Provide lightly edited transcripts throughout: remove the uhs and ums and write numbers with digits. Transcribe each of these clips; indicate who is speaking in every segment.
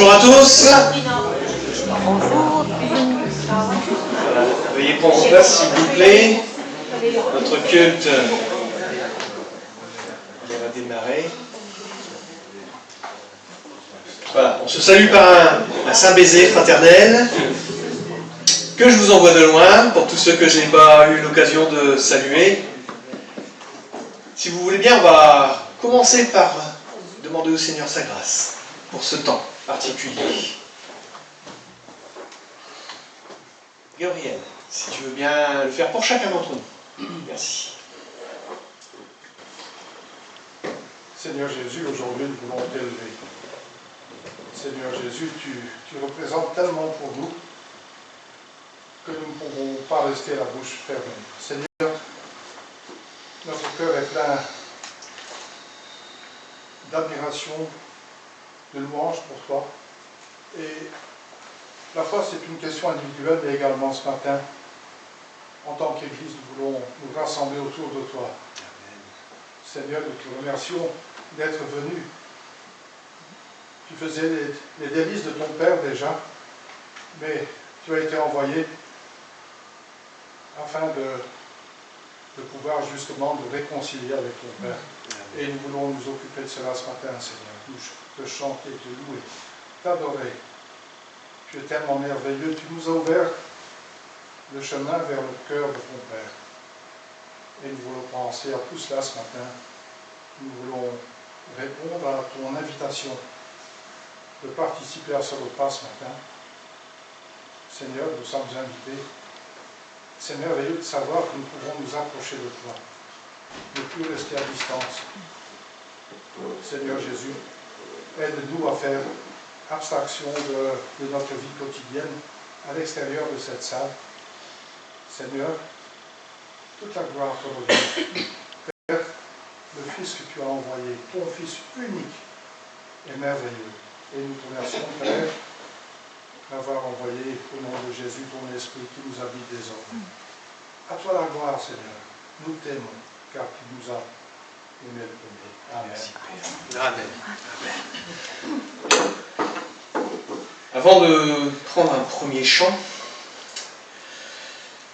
Speaker 1: Bonjour à tous.
Speaker 2: Bonjour.
Speaker 1: Veuillez prendre place s'il vous plaît. Notre culte va démarrer. Voilà, on se salue par un saint baiser fraternel que je vous envoie de loin pour tous ceux que je n'ai pas eu l'occasion de saluer. Si vous voulez bien, on va commencer par demander au Seigneur sa grâce pour ce temps particulier. Gabriel, si tu veux bien le faire pour chacun d'entre nous. Merci.
Speaker 3: Seigneur Jésus, aujourd'hui nous voulons t'élever. Seigneur Jésus, tu représentes tellement pour nous que nous ne pouvons pas rester la bouche fermée. Seigneur, notre cœur est plein d'admiration, de louange pour toi. Et la foi, c'est une question individuelle, mais également ce matin, en tant qu'Église, nous voulons nous rassembler autour de toi. Seigneur, nous te remercions d'être venu. Tu faisais les délices de ton Père déjà, mais tu as été envoyé afin de pouvoir justement nous réconcilier avec ton Père. Et nous voulons nous occuper de cela ce matin, Seigneur. Te chanter, te louer, t'adorer. Tu es tellement merveilleux. Tu nous as ouvert le chemin vers le cœur de ton Père. Et nous voulons penser à tout cela ce matin. Nous voulons répondre à ton invitation de participer à ce repas ce matin. Seigneur, nous sommes invités. C'est merveilleux de savoir que nous pouvons nous approcher de toi, ne plus rester à distance. Seigneur Jésus, aide-nous à faire abstraction de notre vie quotidienne à l'extérieur de cette salle. Seigneur, toute la gloire te revient. Père, le Fils que tu as envoyé, ton Fils unique, est merveilleux. Et nous te remercions, Père, d'avoir envoyé au nom de Jésus ton Esprit qui nous habite désormais. À toi la gloire, Seigneur. Nous t'aimons, car tu nous as aimés le premier. Amen.
Speaker 1: Amen. Avant de prendre un premier chant,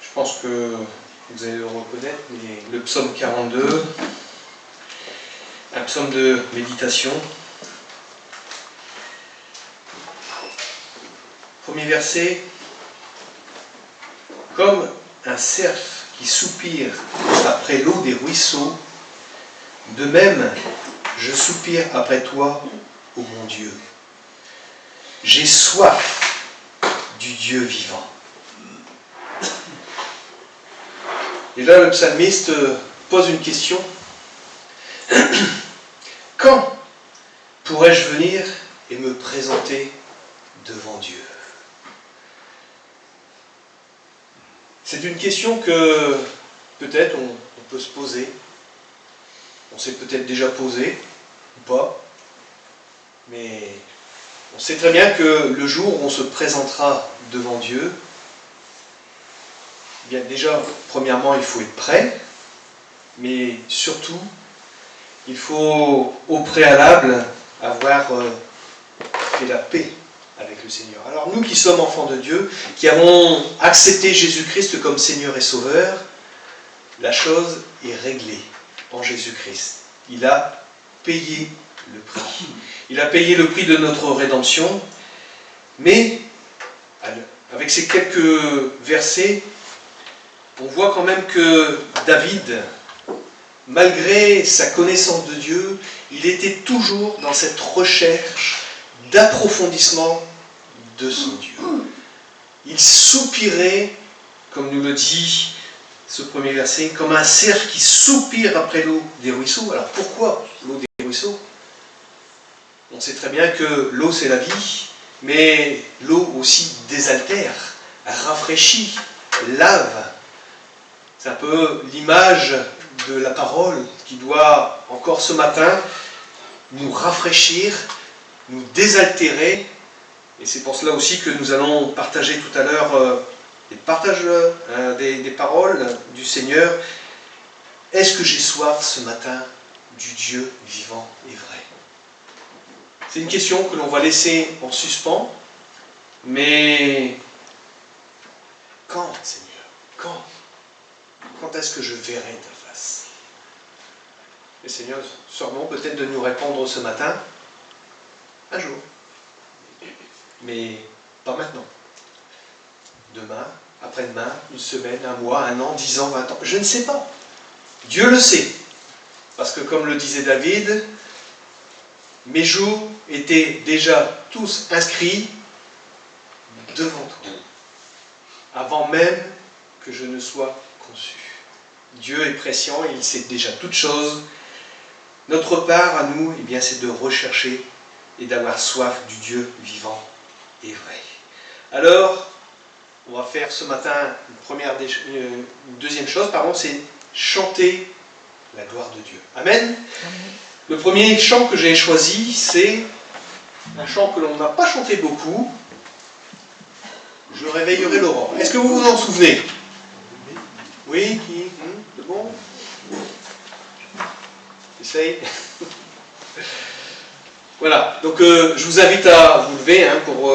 Speaker 1: je pense que vous allez le reconnaître, mais le psaume 42, un psaume de méditation. Premier verset, comme un cerf qui soupire après l'eau des ruisseaux, de même je soupire après toi, ô mon Dieu. J'ai soif du Dieu vivant. Et là, le psalmiste pose une question. Quand pourrais-je venir et me présenter devant Dieu? C'est une question que peut-être on peut se poser. On s'est peut-être déjà posé, ou pas. Mais on sait très bien que le jour où on se présentera devant Dieu, eh bien déjà, premièrement, il faut être prêt, mais surtout, il faut au préalable avoir fait la paix avec le Seigneur. Alors nous qui sommes enfants de Dieu, qui avons accepté Jésus-Christ comme Seigneur et Sauveur, la chose est réglée en Jésus-Christ. Il a payé le prix. Il a payé le prix de notre rédemption, mais avec ces quelques versets, on voit quand même que David, malgré sa connaissance de Dieu, il était toujours dans cette recherche d'approfondissement de son Dieu. Il soupirait, comme nous le dit ce premier verset, comme un cerf qui soupire après l'eau des ruisseaux. Alors pourquoi l'eau des ruisseaux? On sait très bien que l'eau c'est la vie, mais l'eau aussi désaltère, rafraîchit, lave. C'est un peu l'image de la parole qui doit encore ce matin nous rafraîchir, nous désaltérer. Et c'est pour cela aussi que nous allons partager tout à l'heure des paroles du Seigneur. Est-ce que j'ai soif ce matin du Dieu vivant et vrai? C'est une question que l'on va laisser en suspens, mais quand, Seigneur? Quand? Quand est-ce que je verrai ta face? Le Seigneur, sûrement peut-être de nous répondre ce matin, un jour, mais pas maintenant. Demain, après-demain, une semaine, un mois, un an, 10 ans, 20 ans, je ne sais pas. Dieu le sait. Parce que comme le disait David, mes jours étaient déjà tous inscrits devant toi, avant même que je ne sois conçu. Dieu est prescient, il sait déjà toutes choses. Notre part à nous, eh bien, c'est de rechercher et d'avoir soif du Dieu vivant et vrai. Alors, on va faire ce matin une deuxième chose, c'est chanter la gloire de Dieu. Amen.
Speaker 2: Amen.
Speaker 1: Le premier chant que j'ai choisi, c'est un chant que l'on n'a pas chanté beaucoup. Je réveillerai l'aurore. Est-ce que vous vous en souvenez? Oui, qui? C'est bon? Essaye. Voilà, donc je vous invite à vous lever pour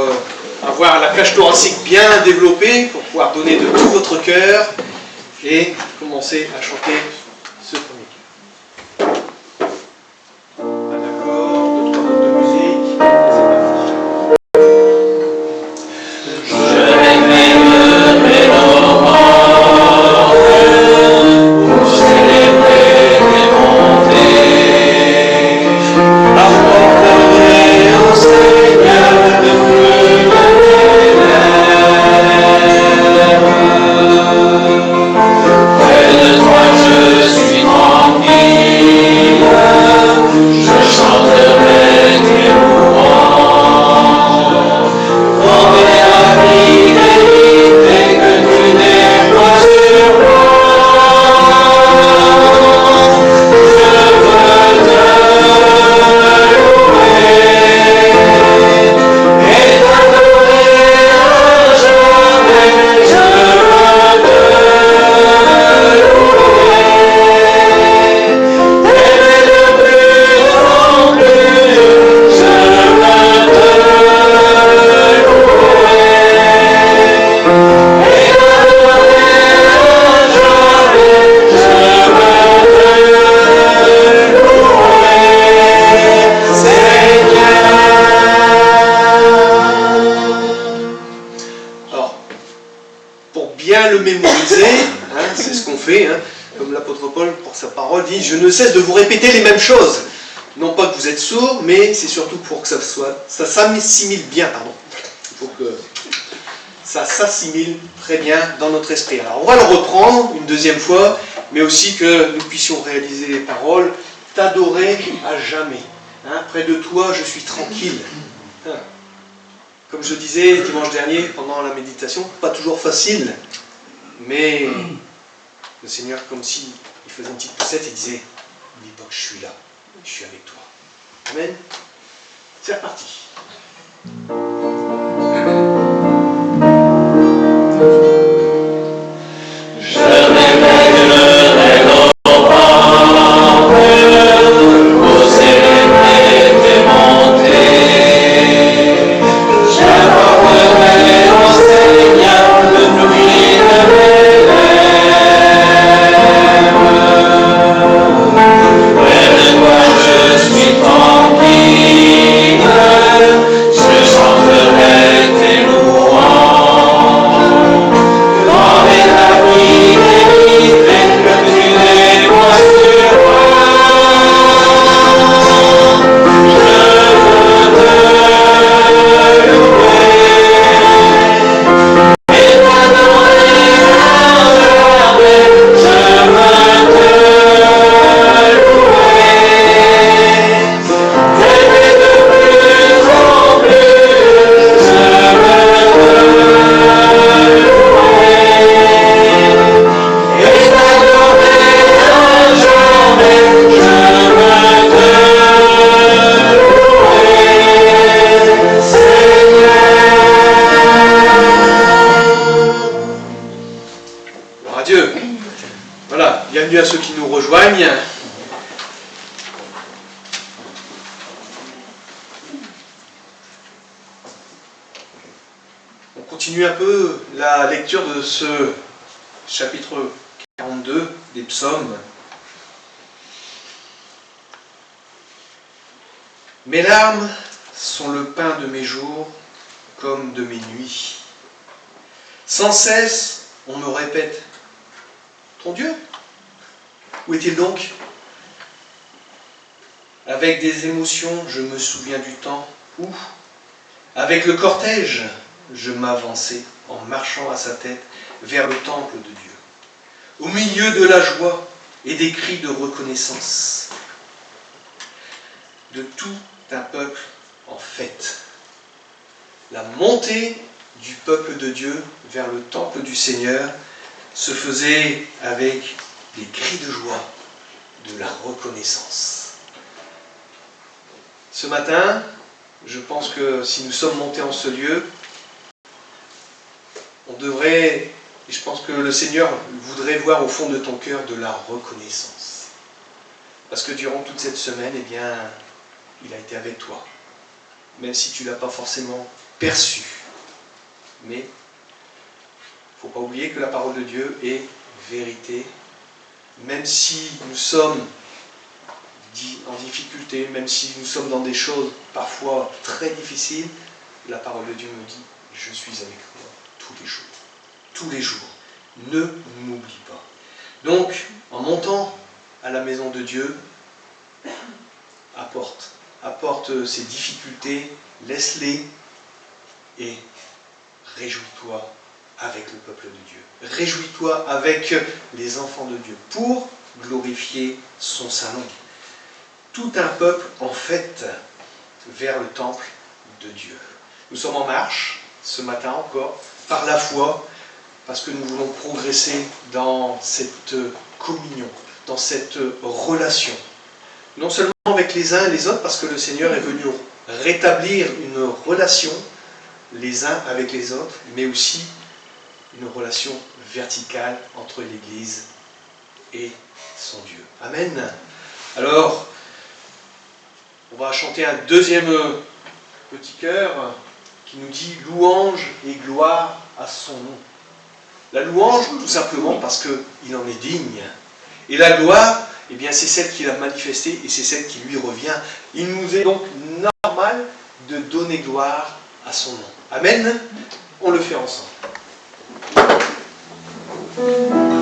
Speaker 1: avoir la cage thoracique bien développée, pour pouvoir donner de tout votre cœur et commencer à chanter ce premier cœur. Un accord, 2-3 notes de musique, c'est parti. Je réveillerai l'aurore pour célébrer tes bontés. Apporterai au Seigneur le fruit de tes lèvres. Près de toi je suis tranquille, je chanterai tes louanges. Formé à fidélité que tu déploies sur moi, je veux te louer et t'adorer à jamais. Je veux te louer, t'aimer de plus en plus. Je veux te louer et t'adorer à jamais. Je veux te louer, Seigneur. Alors, pour bien le mémoriser, c'est ce qu'on fait, comme l'apôtre Paul pour sa parole dit, je ne cesse de vous répéter les mêmes choses. Non pas que vous êtes sourds, mais c'est surtout pour que ça s'assimile bien, Il faut que ça s'assimile très bien dans notre esprit. Alors on va le reprendre une deuxième fois, mais aussi que nous puissions réaliser les paroles, t'adorer à jamais. Près de toi, je suis tranquille. Comme je disais dimanche dernier pendant la méditation, pas toujours facile, mais le Seigneur, comme s'il faisait une petite poussette, il disait, n'oublie pas que je suis là, je suis avec toi. Amen. C'est reparti. Je réveillerai l'aurore pour célébrer tes bontés. J'apporterai au Seigneur le fruit de mes lèvres. Près de toi je suis tranquille, je chanterai tes louanges. Dans les abris fidélité que tu déploies sur moi, je veux te louer et t'adorer à jamais. Je veux te louer, t'aimer de plus en plus. Je veux te louer et t'adorer à jamais. Je veux te louer, Seigneur. Gloire à Dieu. Voilà, bienvenue à ceux qui nous rejoignent. continue un peu la lecture de ce chapitre 42 des psaumes. Mes larmes sont le pain de mes jours comme de mes nuits. Sans cesse, on me répète, ton Dieu, où est-il donc? Avec des émotions, je me souviens du temps où, avec le cortège, je m'avançais en marchant à sa tête vers le temple de Dieu, au milieu de la joie et des cris de reconnaissance de tout un peuple en fête. La montée du peuple de Dieu vers le temple du Seigneur se faisait avec des cris de joie, de la reconnaissance. Ce matin, je pense que si nous sommes montés en ce lieu, on devrait, et je pense que le Seigneur voudrait voir au fond de ton cœur de la reconnaissance. Parce que durant toute cette semaine, eh bien, il a été avec toi. Même si tu ne l'as pas forcément perçu. Mais il ne faut pas oublier que la parole de Dieu est vérité. Même si nous sommes en difficulté, même si nous sommes dans des choses parfois très difficiles, la parole de Dieu me dit, je suis avec toi tous les jours. Tous les jours. Ne m'oublie pas. Donc, en montant à la maison de Dieu, apporte ces difficultés, laisse-les et réjouis-toi avec le peuple de Dieu. Réjouis-toi avec les enfants de Dieu pour glorifier son Saint nom. Tout un peuple en fête vers le temple de Dieu. Nous sommes en marche ce matin encore par la foi parce que nous voulons progresser dans cette communion, dans cette relation. Non seulement avec les uns et les autres, parce que le Seigneur est venu rétablir une relation les uns avec les autres, mais aussi une relation verticale entre l'Église et son Dieu. Amen. Alors, on va chanter un deuxième petit chœur qui nous dit « Louange et gloire à son nom ». La louange, tout simplement parce qu'il en est digne. Et la gloire, eh bien, c'est celle qu'il a manifestée et c'est celle qui lui revient. Il nous est donc normal de donner gloire à son nom. Amen. On le fait ensemble.
Speaker 4: Alléluia.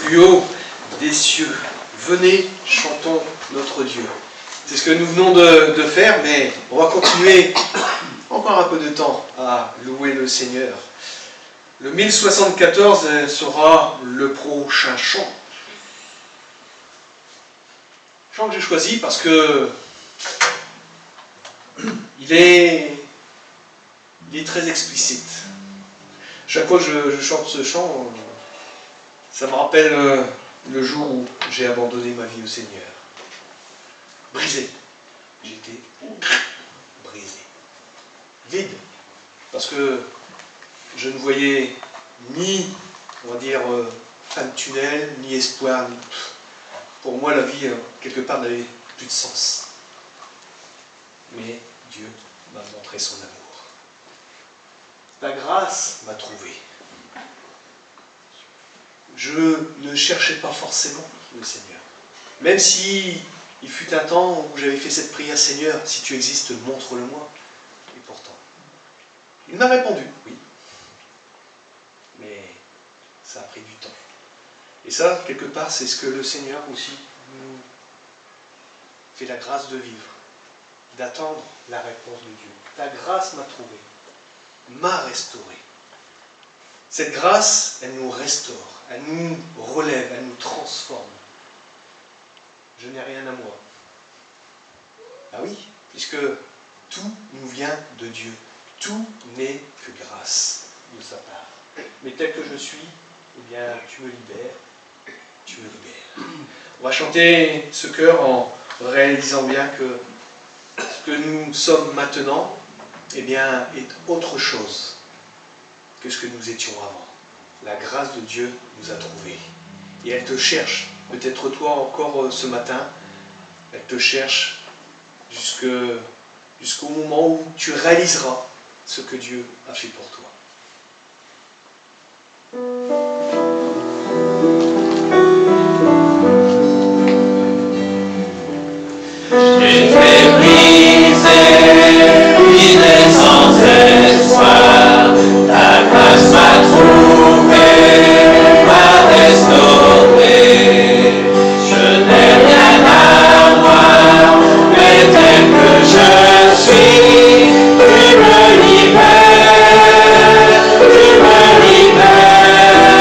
Speaker 1: plus haut des cieux. Venez, chantons notre Dieu. C'est ce que nous venons de faire, mais on va continuer encore un peu de temps à louer le Seigneur. Le 1074 sera le prochain chant. Chant que j'ai choisi parce que il est très explicite. Chaque fois que je chante ce chant, ça me rappelle le jour où j'ai abandonné ma vie au Seigneur. Brisé. J'étais brisé. Vide. Parce que je ne voyais ni, on va dire, fin de tunnel, ni espoir. Pour moi, la vie, quelque part, n'avait plus de sens. Mais Dieu m'a montré son amour. La grâce m'a trouvé. Je ne cherchais pas forcément le Seigneur. Même si il fut un temps où j'avais fait cette prière, Seigneur, si tu existes, montre-le-moi. Et pourtant, il m'a répondu, oui. Mais ça a pris du temps. Et ça, quelque part, c'est ce que le Seigneur aussi nous fait la grâce de vivre, d'attendre la réponse de Dieu. Ta grâce m'a trouvé, m'a restauré. Cette grâce, elle nous restaure, elle nous relève, elle nous transforme. Je n'ai rien à moi. Ah oui, puisque tout nous vient de Dieu. Tout n'est que grâce de sa part. Mais tel que je suis, eh bien, tu me libères. Tu me libères. On va chanter ce chœur en réalisant bien que ce que nous sommes maintenant, eh bien, est autre chose que ce que nous étions avant. La grâce de Dieu nous a trouvés. Et elle te cherche. Peut-être toi encore ce matin, elle te cherche jusqu'au moment où tu réaliseras ce que Dieu a fait pour toi.
Speaker 4: Sans espoir, ta grâce m'a trouvé, m'a restauré. Je n'ai rien à moi, mais tel que je suis, tu me libères, tu me libères.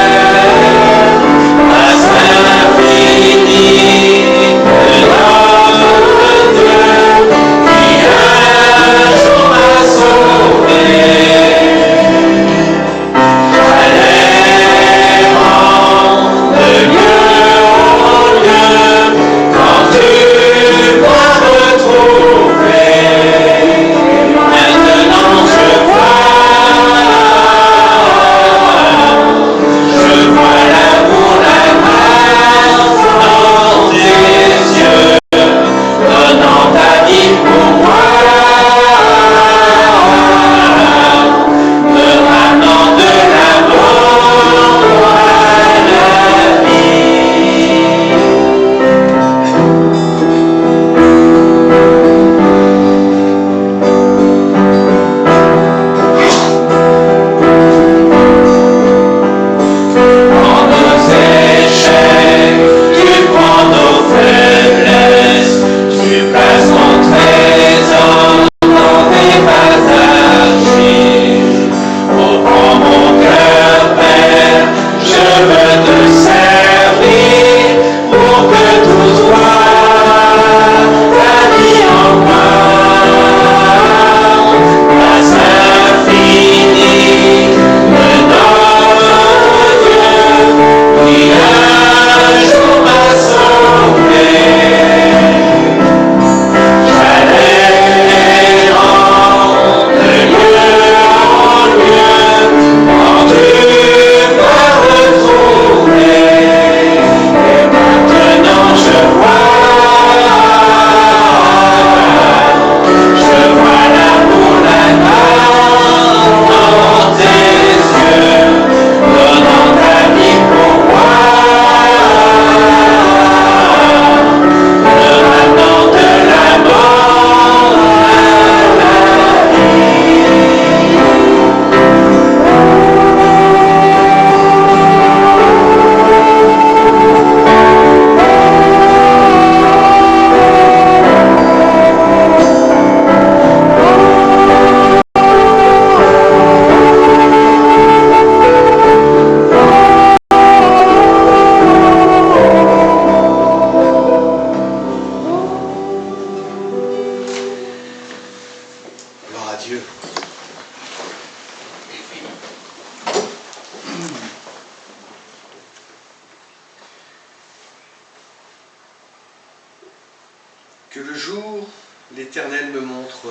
Speaker 1: Que le jour, l'Éternel me montre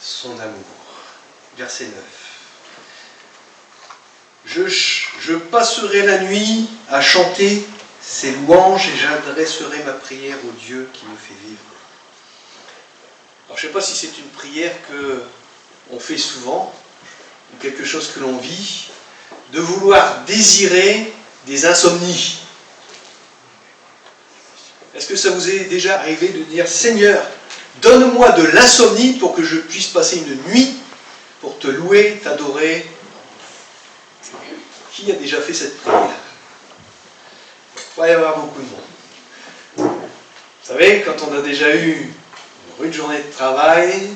Speaker 1: son amour. Verset 9. Je passerai la nuit à chanter ses louanges et j'adresserai ma prière au Dieu qui me fait vivre. Alors je ne sais pas si c'est une prière qu'on fait souvent, ou quelque chose que l'on vit, de vouloir désirer des insomnies. Est-ce que ça vous est déjà arrivé de dire « Seigneur, donne-moi de l'insomnie pour que je puisse passer une nuit pour te louer, t'adorer » Qui a déjà fait cette prière? Il va y avoir beaucoup de monde. Vous savez, quand on a déjà eu une rude journée de travail,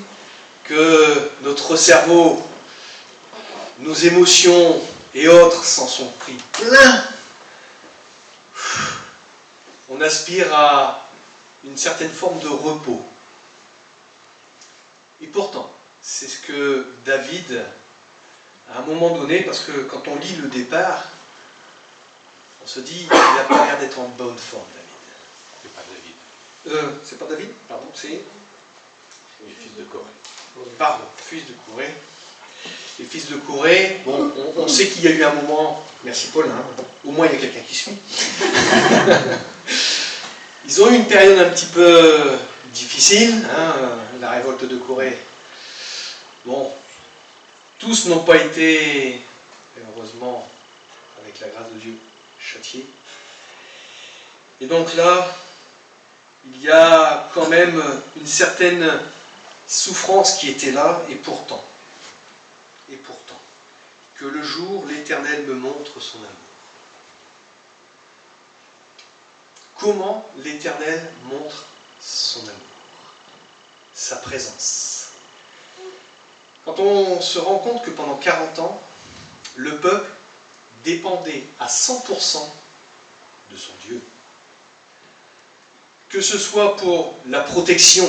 Speaker 1: que notre cerveau, nos émotions et autres s'en sont pris plein, on aspire à une certaine forme de repos. Et pourtant, c'est ce que David, à un moment donné, parce que quand on lit le départ, on se dit, il n'a pas l'air d'être en bonne forme, David.
Speaker 5: C'est pas David.
Speaker 1: C'est pas David? Pardon, c'est...
Speaker 5: Les fils de Corée.
Speaker 1: Pardon, fils de Corée. Les fils de Corée, bon, on sait qu'il y a eu un moment, merci Paul, hein, au moins il y a quelqu'un qui suit. Ils ont eu une période un petit peu difficile, hein, la révolte de Corée. Bon, tous n'ont pas été, heureusement, avec la grâce de Dieu, châtiés. Et donc là, il y a quand même une certaine souffrance qui était là, et pourtant, que le jour, l'Éternel me montre son amour. Comment l'Éternel montre son amour? Sa présence. Quand on se rend compte que pendant 40 ans, le peuple dépendait à 100% de son Dieu, que ce soit pour la protection,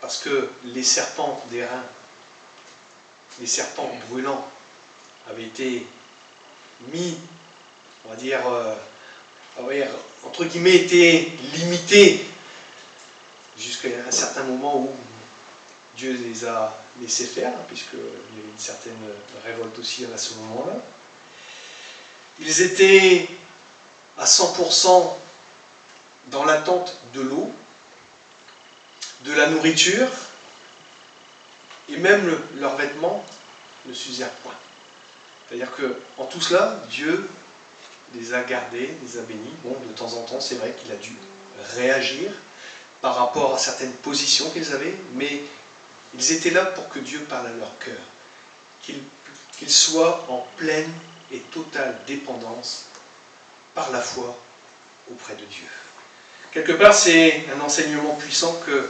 Speaker 1: parce que les serpents d'airain, les serpents brûlants avaient été mis, on va dire, entre guillemets, étaient limités jusqu'à un certain moment où Dieu les a laissés faire, puisqu'il y avait une certaine révolte aussi à ce moment-là. Ils étaient à 100% dans l'attente de l'eau, de la nourriture, et même leurs vêtements ne s'usèrent point. C'est-à-dire qu'en tout cela, Dieu les a gardés, les a bénis. Bon, de temps en temps, c'est vrai qu'il a dû réagir par rapport à certaines positions qu'ils avaient, mais ils étaient là pour que Dieu parle à leur cœur, qu'ils soient en pleine et totale dépendance par la foi auprès de Dieu. Quelque part, c'est un enseignement puissant que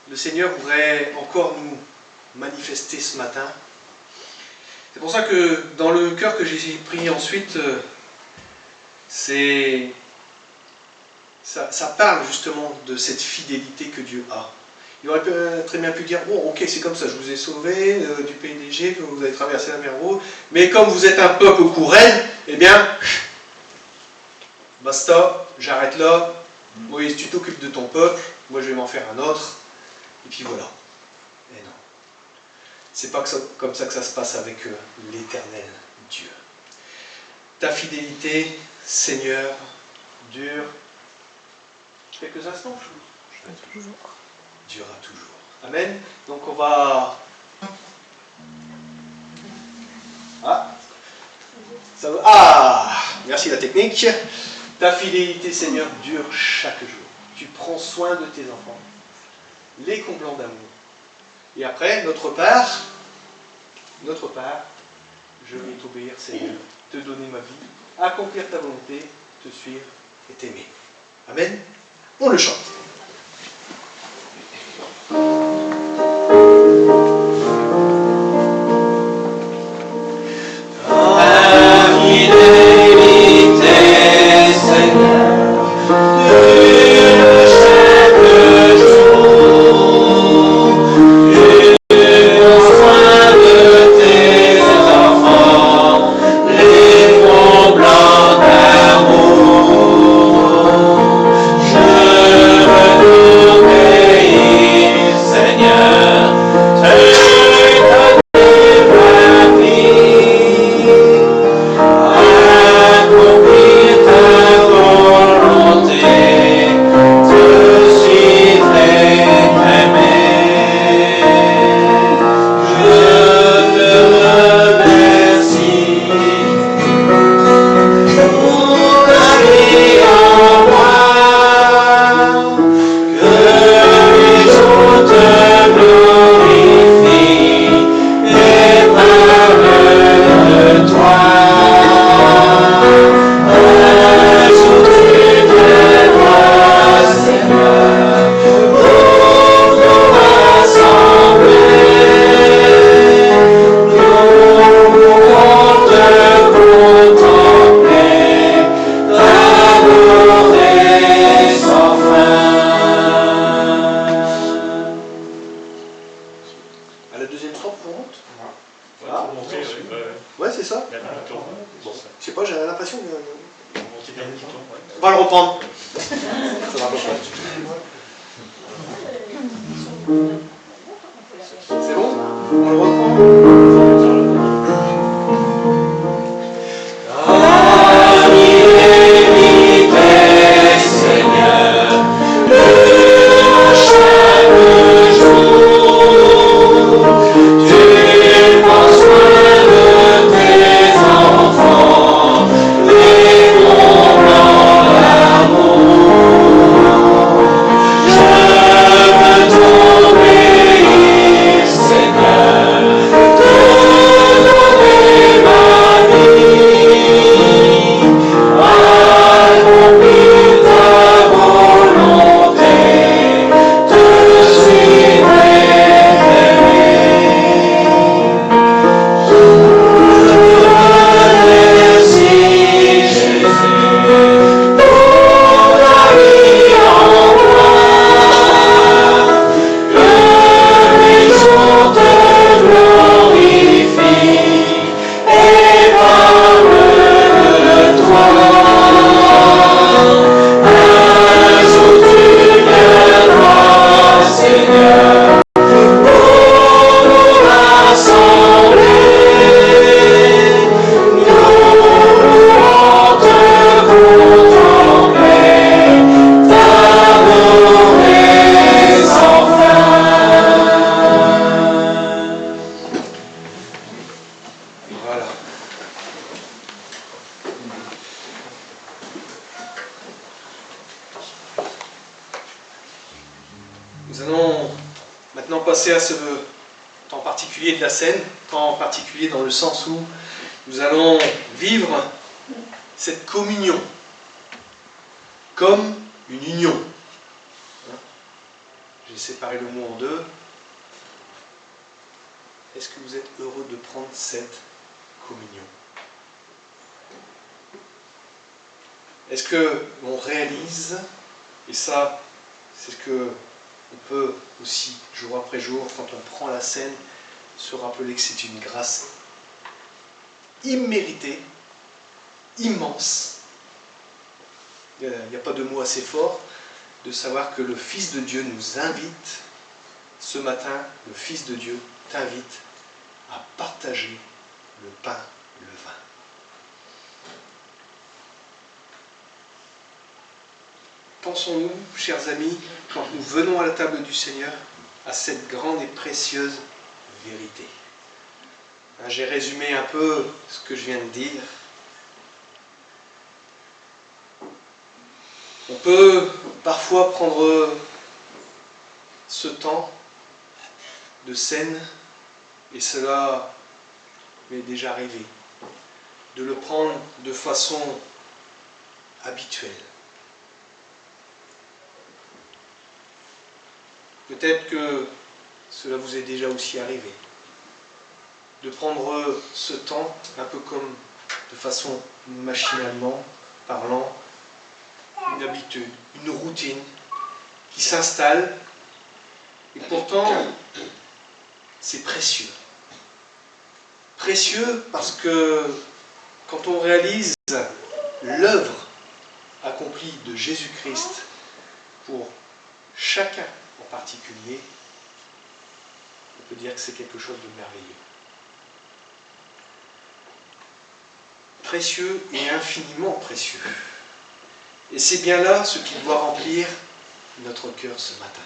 Speaker 1: le Seigneur voudrait encore nous manifester ce matin. C'est pour ça que dans le cœur que j'ai pris ensuite, ça parle justement de cette fidélité que Dieu a. Il aurait très bien pu dire, bon ok c'est comme ça, je vous ai sauvé du pays d'Égypte, vous avez traversé la mer Rouge, mais comme vous êtes un peuple courel, eh bien, basta, j'arrête là, Moïse tu t'occupes de ton peuple, moi je vais m'en faire un autre, et puis voilà. Mais non. C'est pas comme ça que ça se passe avec l'Éternel Dieu. Ta fidélité, Seigneur, dure quelques instants. Durera toujours. Amen. Donc on va... merci la technique. Ta fidélité, Seigneur, dure chaque jour. Tu prends soin de tes enfants, les comblant d'amour. Et après, notre part, je vais t'obéir, Seigneur, te donner ma vie, accomplir ta volonté, te suivre et t'aimer. Amen. On le chante.
Speaker 4: Je
Speaker 1: On va le reprendre. C'est bon? On le reprend. Nous allons maintenant passer à ce temps particulier de la scène, temps particulier dans le sens où nous allons vivre cette communion comme une union. J'ai séparé le mot en deux. Est-ce que vous êtes heureux de prendre cette communion? Est-ce que l'on réalise, et ça, c'est ce que on peut aussi, jour après jour, quand on prend la scène, se rappeler que c'est une grâce imméritée, immense. Il n'y a pas de mot assez fort, de savoir que le Fils de Dieu nous invite, ce matin, le Fils de Dieu t'invite à partager le pain, le vin. Pensons-nous, chers amis, quand nous venons à la table du Seigneur, à cette grande et précieuse vérité. J'ai résumé un peu ce que je viens de dire. On peut parfois prendre ce temps de scène, et cela m'est déjà arrivé, de le prendre de façon habituelle. Peut-être que cela vous est déjà aussi arrivé, de prendre ce temps un peu comme de façon machinalement parlant, une habitude, une routine qui s'installe, et pourtant c'est précieux. Précieux parce que quand on réalise l'œuvre accomplie de Jésus-Christ pour chacun en particulier, on peut dire que c'est quelque chose de merveilleux. Précieux et infiniment précieux. Et c'est bien là ce qui doit remplir notre cœur ce matin.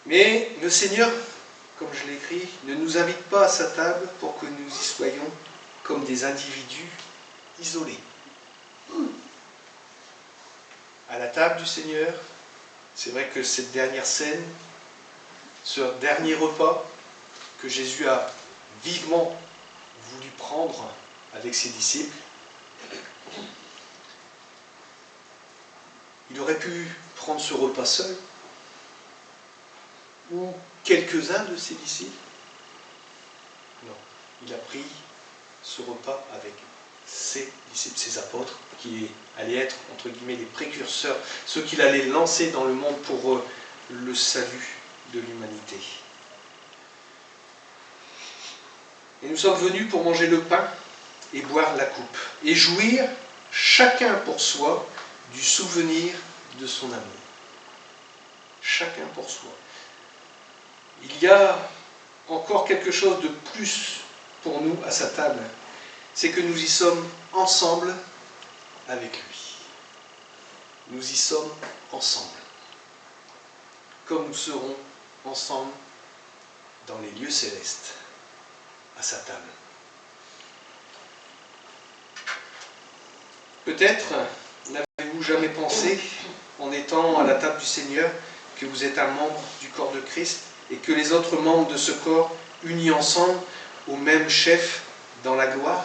Speaker 1: Mais le Seigneur, comme je l'ai écrit, ne nous invite pas à sa table pour que nous y soyons comme des individus isolés. À la table du Seigneur, c'est vrai que cette dernière scène, ce dernier repas que Jésus a vivement voulu prendre avec ses disciples, il aurait pu prendre ce repas seul, ou quelques-uns de ses disciples. Non, il a pris ce repas avec ses disciples, ses apôtres, qui allaient être, entre guillemets, les précurseurs, ceux qu'il allait lancer dans le monde pour le salut de l'humanité. Et nous sommes venus pour manger le pain et boire la coupe, et jouir chacun pour soi du souvenir de son amour. Chacun pour soi. Il y a encore quelque chose de plus pour nous à sa table, c'est que nous y sommes ensemble avec lui. Nous y sommes ensemble, comme nous serons ensemble dans les lieux célestes, à sa table. Peut-être n'avez-vous jamais pensé, en étant à la table du Seigneur, que vous êtes un membre du corps de Christ et que les autres membres de ce corps, unis ensemble au même chef dans la gloire.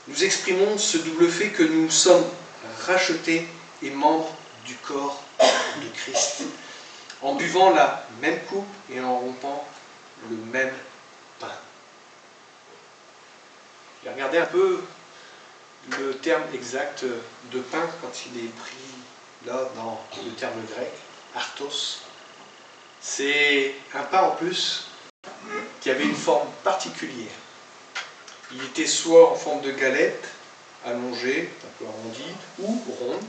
Speaker 1: Nous exprimons ce double fait que nous sommes rachetés et membres du corps de Christ, en buvant la même coupe et en rompant le même pain. J'ai regardé un peu le terme exact de pain quand il est pris là dans le terme grec, artos. C'est un pain en plus qui avait une forme particulière. Il était soit en forme de galette, allongée, un peu arrondie, ou ronde.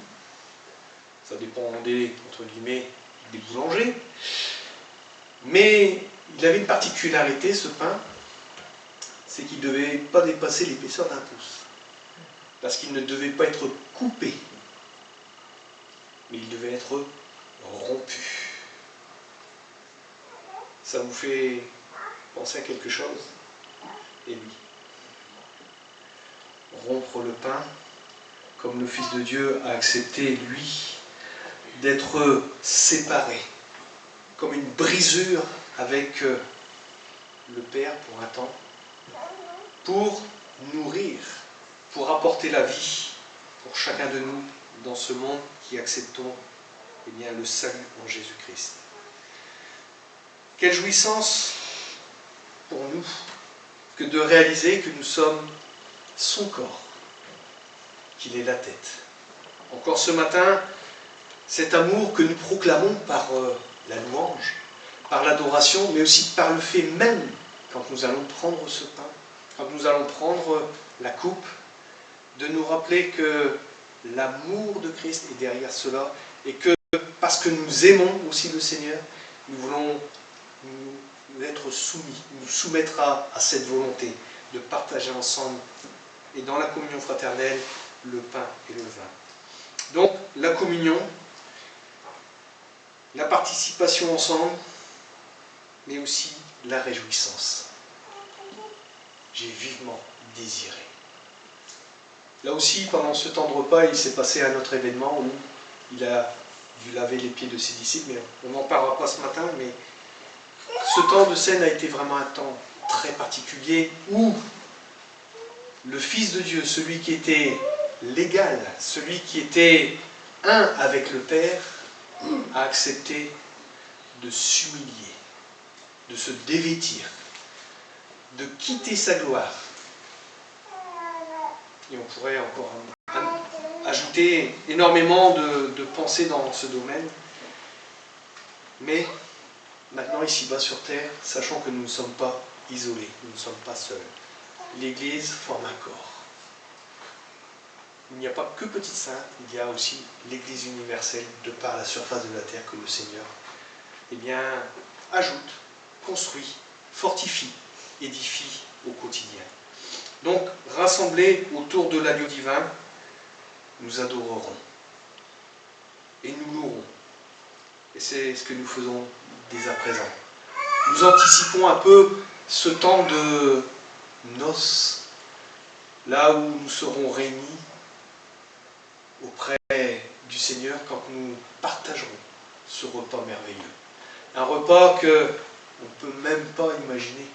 Speaker 1: Ça dépendait, entre guillemets, des boulangers. Mais il avait une particularité, ce pain, c'est qu'il ne devait pas dépasser l'épaisseur d'un pouce. Parce qu'il ne devait pas être coupé, mais il devait être rompu. Ça vous fait penser à quelque chose? Eh oui. Rompre le pain, comme le Fils de Dieu a accepté, lui, d'être séparé, comme une brisure avec le Père pour un temps, pour nourrir, pour apporter la vie pour chacun de nous dans ce monde qui acceptons eh bien, le salut en Jésus-Christ. Quelle jouissance pour nous que de réaliser que nous sommes son corps, qu'il est la tête. Encore ce matin, cet amour que nous proclamons par la louange, par l'adoration, mais aussi par le fait même, quand nous allons prendre ce pain, quand nous allons prendre la coupe, de nous rappeler que l'amour de Christ est derrière cela, et que parce que nous aimons aussi le Seigneur, nous voulons nous être soumis, nous soumettre à cette volonté de partager ensemble, et dans la communion fraternelle, le pain et le vin. Donc, la communion, la participation ensemble, mais aussi la réjouissance. J'ai vivement désiré. Là aussi, pendant ce temps de repas, il s'est passé un autre événement où il a dû laver les pieds de ses disciples, mais on n'en parlera pas ce matin, mais ce temps de scène a été vraiment un temps très particulier où le Fils de Dieu, celui qui était l'égal, celui qui était un avec le Père, a accepté de s'humilier, de se dévêtir, de quitter sa gloire. Et on pourrait encore ajouter énormément de pensées dans ce domaine. Mais maintenant, ici-bas sur terre, sachant que nous ne sommes pas isolés, nous ne sommes pas seuls. L'Église forme un corps. Il n'y a pas que Petite Sainte, il y a aussi l'Église universelle, de par la surface de la terre que le Seigneur eh bien, ajoute, construit, fortifie, édifie au quotidien. Donc, rassemblés autour de l'agneau divin, nous adorerons et nous louerons. Et c'est ce que nous faisons dès à présent. Nous anticipons un peu ce temps de noces, là où nous serons réunis auprès du Seigneur quand nous partagerons ce repas merveilleux. Un repas que on ne peut même pas imaginer.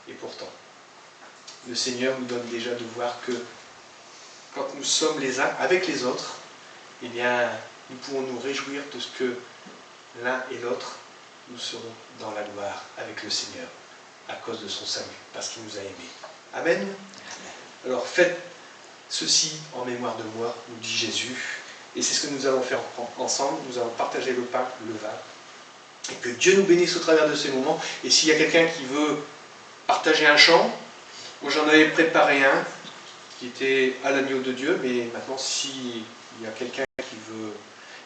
Speaker 1: Et pourtant, le Seigneur nous donne déjà de voir que quand nous sommes les uns avec les autres, eh bien, nous pouvons nous réjouir de ce que l'un et l'autre, nous serons dans la gloire avec le Seigneur à cause de son salut, parce qu'il nous a aimés. Amen. Alors faites ceci en mémoire de moi, nous dit Jésus, et c'est ce que nous allons faire ensemble. Nous allons partager le pain, le vin, et que Dieu nous bénisse au travers de ces moments. Et s'il y a quelqu'un qui veut partager un chant, Moi j'en avais préparé un qui était à l'agneau de Dieu, mais maintenant s'il y a quelqu'un qui veut,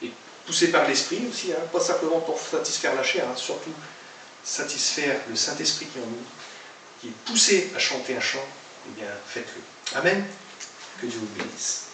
Speaker 1: et poussé par l'esprit aussi, hein, pas simplement pour satisfaire la chair, hein, surtout satisfaire le Saint-Esprit qui est en nous, qui est poussé à chanter un chant, eh bien faites-le. Amen. Que Dieu vous bénisse.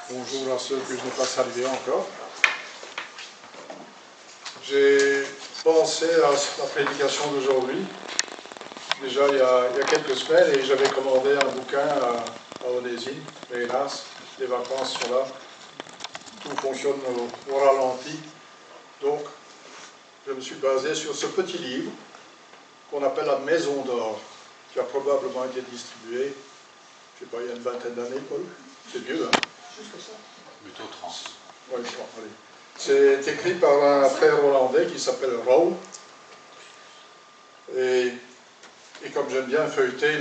Speaker 3: Bonjour à ceux que je n'ai pas salués encore. J'ai pensé à la prédication d'aujourd'hui, déjà il y a quelques semaines, et j'avais commandé un bouquin à Onésime, mais hélas, les vacances sont là, tout fonctionne au ralenti. Donc, je me suis basé sur ce petit livre qu'on appelle la Maison d'Or, qui a probablement été distribué, je ne sais pas, il y a une vingtaine d'années, Paul. C'est vieux, hein? Juste ça.
Speaker 5: Plutôt 30.
Speaker 3: Oui, bon, allez. C'est écrit par un frère hollandais qui s'appelle Raoul. Et comme j'aime bien feuilleter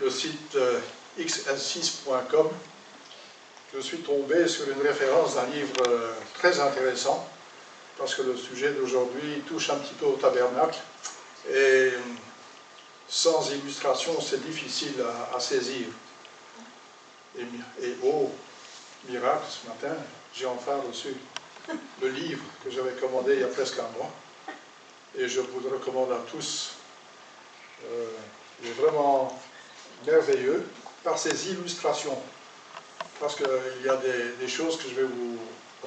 Speaker 3: le site xl6.com, je suis tombé sur une référence d'un livre très intéressant, parce que le sujet d'aujourd'hui touche un petit peu au tabernacle. Et sans illustration, c'est difficile à saisir. Et oh, miracle, ce matin, j'ai enfin reçu le livre que j'avais commandé il y a presque un mois. Et je vous le recommande à tous. Il est vraiment merveilleux par ses illustrations. Parce qu'il y a des choses que je vais vous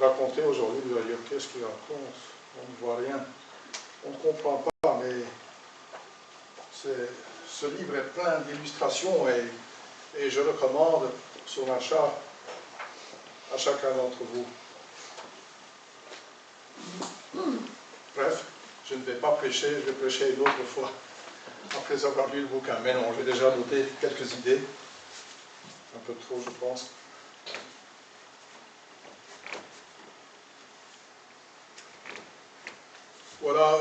Speaker 3: raconter aujourd'hui. Vous allez dire, qu'est-ce qu'il raconte? On ne voit rien. On ne comprend pas, mais ce livre est plein d'illustrations et je recommande son achat à chacun d'entre vous. Bref, je ne vais pas prêcher, je vais prêcher une autre fois, après avoir lu le bouquin. Mais non, j'ai déjà noté quelques idées, un peu trop je pense. Voilà,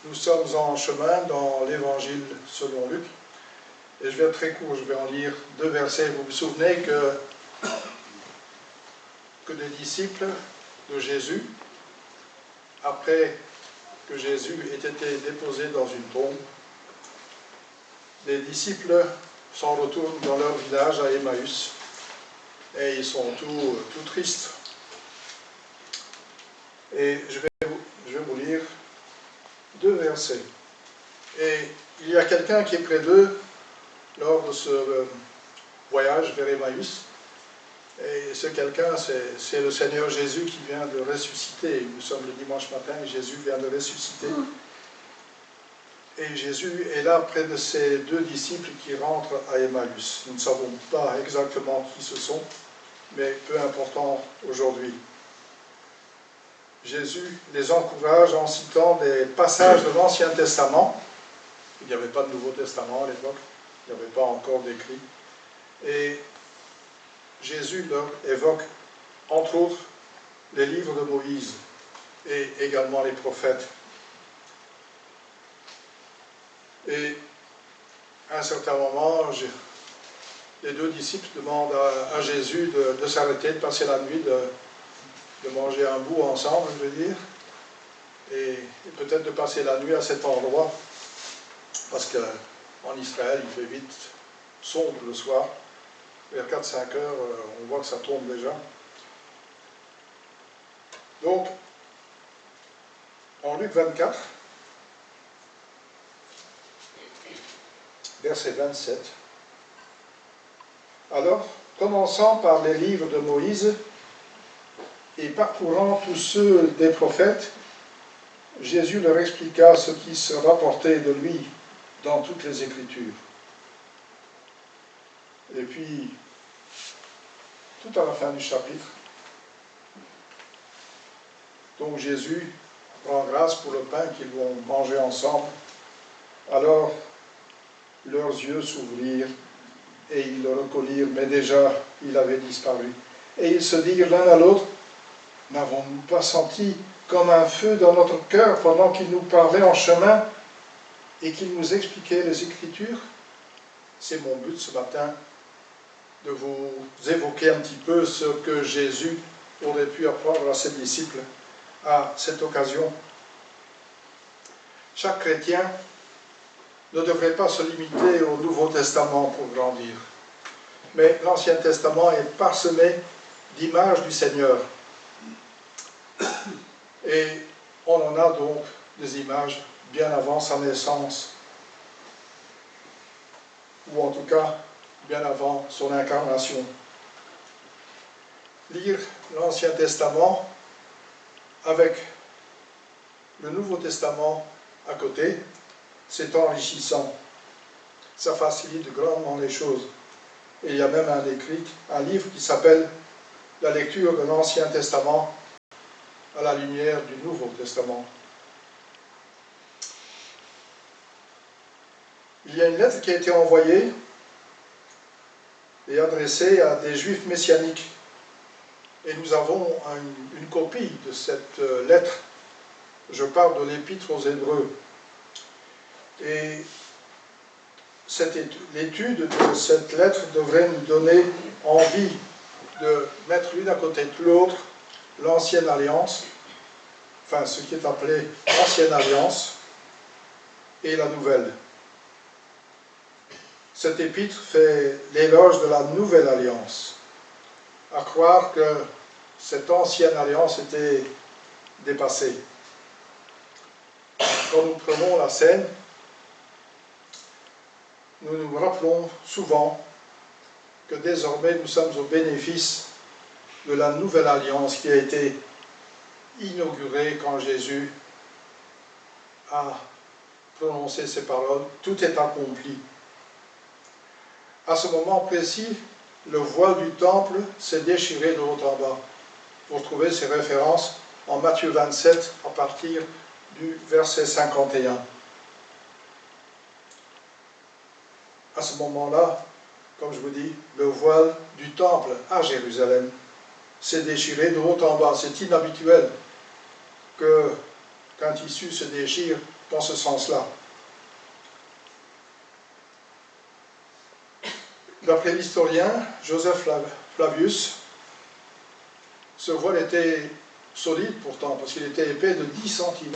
Speaker 3: nous sommes en chemin dans l'Évangile selon Luc, et je vais être très court, je vais en lire 2 versets. Vous vous souvenez que des disciples de Jésus, après que Jésus ait été déposé dans une tombe, les disciples s'en retournent dans leur village à Emmaüs, et ils sont tout tristes. Et je vais vous lire 2 versets. Et il y a quelqu'un qui est près d'eux lors de ce voyage vers Emmaüs. Et ce quelqu'un, c'est le Seigneur Jésus qui vient de ressusciter. Nous sommes le dimanche matin et Jésus vient de ressusciter. Et Jésus est là près de ces 2 disciples qui rentrent à Emmaüs. Nous ne savons pas exactement qui ce sont, mais peu important aujourd'hui. Jésus les encourage en citant des passages de l'Ancien Testament. Il n'y avait pas de Nouveau Testament à l'époque, il n'y avait pas encore d'écrit. Et Jésus leur évoque, entre autres, les livres de Moïse et également les prophètes. Et à un certain moment, les deux disciples demandent à Jésus de s'arrêter, de passer la nuit, de manger un bout ensemble, je veux dire, et peut-être de passer la nuit à cet endroit, parce qu'en Israël, il fait vite sombre le soir. Vers 4-5 heures, on voit que ça tombe déjà. Donc, en Luc 24, verset 27, alors, commençant par les livres de Moïse et parcourant tous ceux des prophètes, Jésus leur expliqua ce qui se rapportait de lui dans toutes les Écritures. Et puis, tout à la fin du chapitre, donc Jésus rend grâce pour le pain qu'ils vont manger ensemble. Alors, leurs yeux s'ouvrirent et ils le reconnurent, mais déjà, il avait disparu. Et ils se dirent l'un à l'autre, n'avons-nous pas senti comme un feu dans notre cœur pendant qu'il nous parlait en chemin et qu'il nous expliquait les Écritures? C'est mon but ce matin, de vous évoquer un petit peu ce que Jésus aurait pu apprendre à ses disciples à cette occasion. Chaque chrétien ne devrait pas se limiter au Nouveau Testament pour grandir, mais l'Ancien Testament est parsemé d'images du Seigneur. Et on en a donc des images bien avant sa naissance, ou en tout cas bien avant son incarnation. Lire l'Ancien Testament avec le Nouveau Testament à côté, c'est enrichissant. Ça facilite grandement les choses. Et il y a même un livre qui s'appelle « La lecture de l'Ancien Testament à la lumière du Nouveau Testament ». Il y a une lettre qui a été envoyée et adressée à des Juifs messianiques. Et nous avons une copie de cette lettre. Je parle de l'Épître aux Hébreux. Et l'étude de cette lettre devrait nous donner envie de mettre l'une à côté de l'autre l'Ancienne Alliance, enfin ce qui est appelé l'Ancienne Alliance, et la Nouvelle. Cet épître fait l'éloge de la Nouvelle Alliance, à croire que cette Ancienne Alliance était dépassée. Quand nous prenons la scène, nous nous rappelons souvent que désormais nous sommes au bénéfice de la Nouvelle Alliance qui a été inaugurée quand Jésus a prononcé ces paroles. Tout est accompli. À ce moment précis, le voile du temple s'est déchiré de haut en bas. Vous trouvez ces références en Matthieu 27 à partir du verset 51. À ce moment-là, comme je vous dis, le voile du temple à Jérusalem s'est déchiré de haut en bas. C'est inhabituel qu'un tissu se déchire dans ce sens-là. D'après l'historien Joseph Flavius, ce voile était solide pourtant, parce qu'il était épais de 10 cm.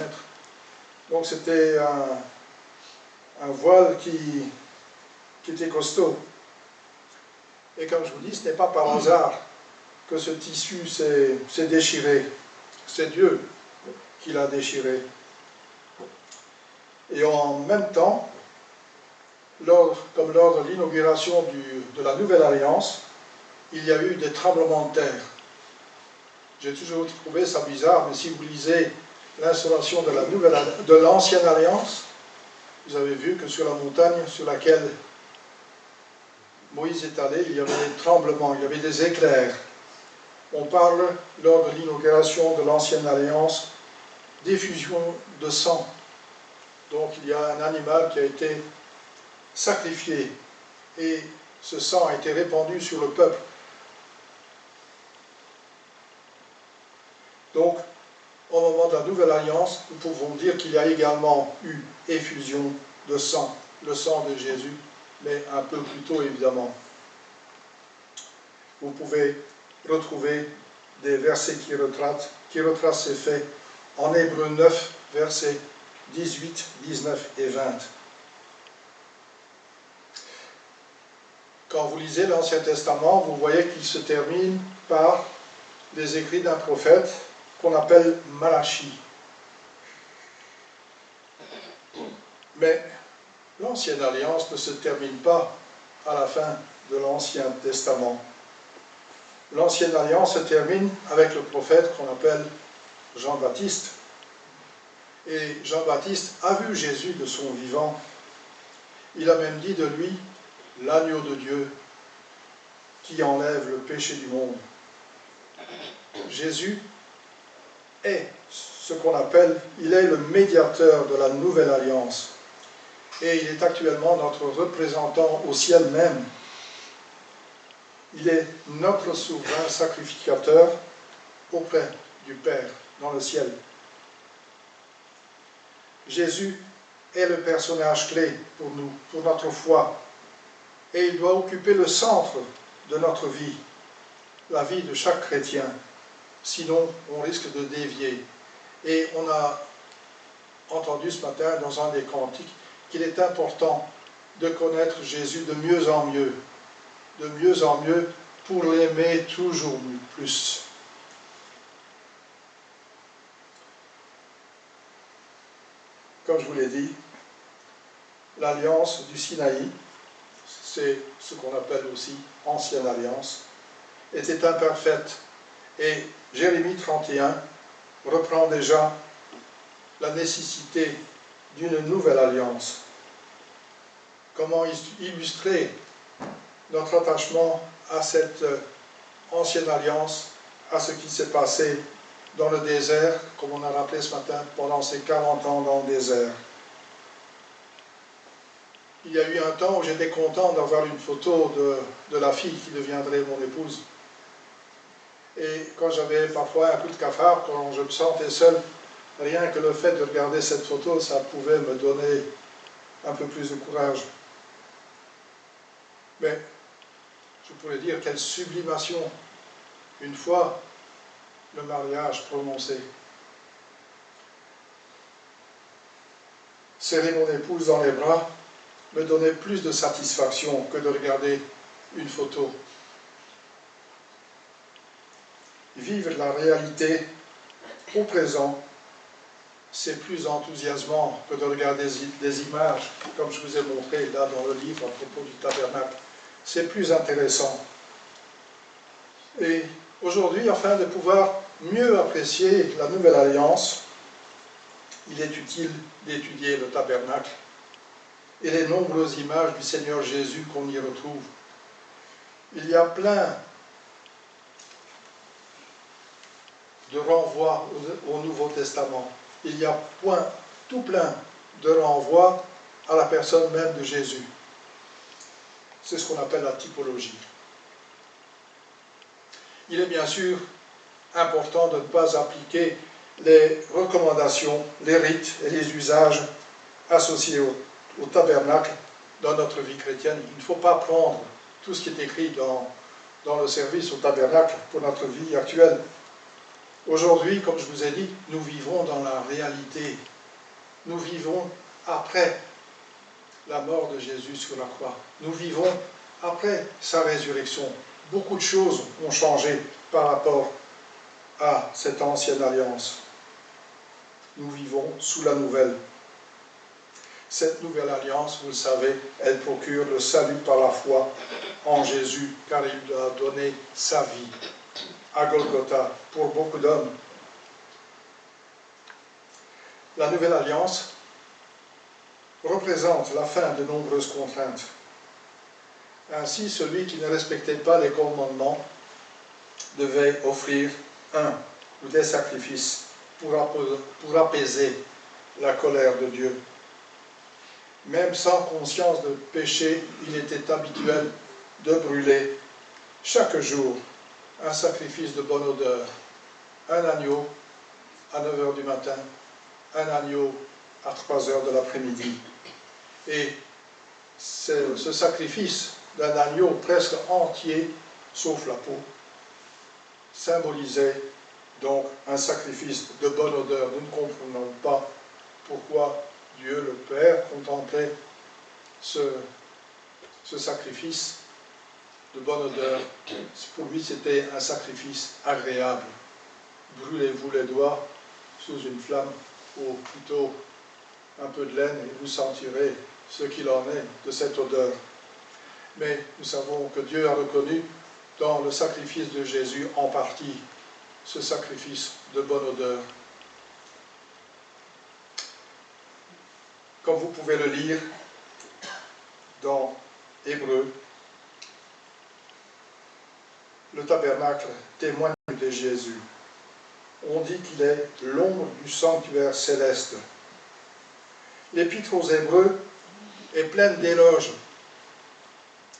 Speaker 3: Donc c'était un voile qui était costaud. Et comme je vous dis, ce n'est pas par hasard que ce tissu s'est déchiré. C'est Dieu qui l'a déchiré. Et en même temps, comme lors de l'inauguration de la Nouvelle Alliance, il y a eu des tremblements de terre. J'ai toujours trouvé ça bizarre, mais si vous lisez l'installation de l'Ancienne Alliance, vous avez vu que sur la montagne sur laquelle Moïse est allé, il y avait des tremblements, il y avait des éclairs. On parle, lors de l'inauguration de l'Ancienne Alliance, d'effusion de sang. Donc il y a un animal qui a été sacrifié et ce sang a été répandu sur le peuple. Donc, au moment de la Nouvelle Alliance, nous pouvons dire qu'il y a également eu effusion de sang, le sang de Jésus, mais un peu plus tôt évidemment. vous pouvez retrouver des versets qui retracent ces faits en Hébreux 9, versets 18, 19 et 20. Quand vous lisez l'Ancien Testament, vous voyez qu'il se termine par les écrits d'un prophète qu'on appelle Malachie. Mais l'Ancienne Alliance ne se termine pas à la fin de l'Ancien Testament. L'Ancienne Alliance se termine avec le prophète qu'on appelle Jean-Baptiste. Et Jean-Baptiste a vu Jésus de son vivant. Il a même dit de lui, l'agneau de Dieu qui enlève le péché du monde. Jésus est ce qu'on appelle, il est le médiateur de la nouvelle alliance. Et il est actuellement notre représentant au ciel même. Il est notre souverain sacrificateur auprès du Père dans le ciel. Jésus est le personnage clé pour nous, pour notre foi. Et il doit occuper le centre de notre vie, la vie de chaque chrétien. Sinon, on risque de dévier. Et on a entendu ce matin dans un des cantiques qu'il est important de connaître Jésus de mieux en mieux pour l'aimer toujours plus. Comme je vous l'ai dit, l'alliance du Sinaï, c'est ce qu'on appelle aussi ancienne alliance, était imparfaite. Et Jérémie 31 reprend déjà la nécessité d'une nouvelle alliance. Comment illustrer notre attachement à cette ancienne alliance, à ce qui s'est passé dans le désert, comme on a rappelé ce matin, pendant ces 40 ans dans le désert. Il y a eu un temps où j'étais content d'avoir une photo de la fille qui deviendrait mon épouse. Et quand j'avais parfois un coup de cafard, quand je me sentais seul, rien que le fait de regarder cette photo, ça pouvait me donner un peu plus de courage. Mais je pourrais dire quelle sublimation, une fois le mariage prononcé. Serrer mon épouse dans les bras me donnait plus de satisfaction que de regarder une photo. Vivre la réalité au présent, c'est plus enthousiasmant que de regarder des images, comme je vous ai montré là dans le livre à propos du tabernacle. C'est plus intéressant. Et aujourd'hui, afin de pouvoir mieux apprécier la nouvelle alliance, il est utile d'étudier le tabernacle et les nombreuses images du Seigneur Jésus qu'on y retrouve. Il y a plein de renvois au Nouveau Testament. Il y a tout plein de renvois à la personne même de Jésus. C'est ce qu'on appelle la typologie. Il est bien sûr important de ne pas appliquer les recommandations, les rites et les usages associés au tabernacle dans notre vie chrétienne. Il ne faut pas prendre tout ce qui est écrit dans le service au tabernacle pour notre vie actuelle. Aujourd'hui, comme je vous ai dit, nous vivons dans la réalité. Nous vivons après la mort de Jésus sur la croix. Nous vivons après sa résurrection. Beaucoup de choses ont changé par rapport à cette ancienne alliance. Nous vivons sous la nouvelle. Cette nouvelle alliance, vous le savez, elle procure le salut par la foi en Jésus, car il a donné sa vie à Golgotha pour beaucoup d'hommes. La nouvelle alliance représente la fin de nombreuses contraintes. Ainsi, celui qui ne respectait pas les commandements devait offrir un ou des sacrifices pour apaiser la colère de Dieu. Même sans conscience de péché, il était habituel de brûler chaque jour un sacrifice de bonne odeur, un agneau à 9 h du matin, un agneau à 3 h de l'après-midi. Et ce sacrifice d'un agneau presque entier sauf la peau, symbolisait donc un sacrifice de bonne odeur. Nous ne comprenons pas pourquoi Dieu le Père contemplait ce sacrifice de bonne odeur. Pour lui, c'était un sacrifice agréable. Brûlez-vous les doigts sous une flamme, ou plutôt un peu de laine, et vous sentirez ce qu'il en est de cette odeur. Mais nous savons que Dieu a reconnu dans le sacrifice de Jésus en partie ce sacrifice de bonne odeur. Comme vous pouvez le lire dans Hébreux, le tabernacle témoigne de Jésus. On dit qu'il est l'ombre du sanctuaire céleste. L'Épître aux Hébreux est pleine d'éloges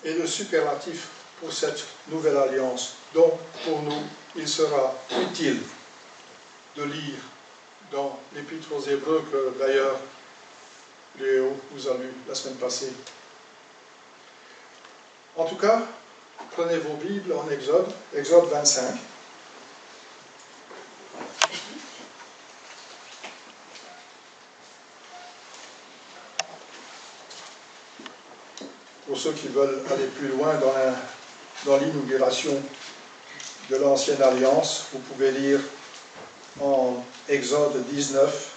Speaker 3: et de superlatifs pour cette nouvelle alliance. Donc, pour nous, il sera utile de lire dans l'Épître aux Hébreux, que d'ailleurs Léo vous a lu la semaine passée. En tout cas, prenez vos Bibles en Exode, Exode 25. Pour ceux qui veulent aller plus loin dans l'inauguration de l'Ancienne Alliance, vous pouvez lire en Exode 19,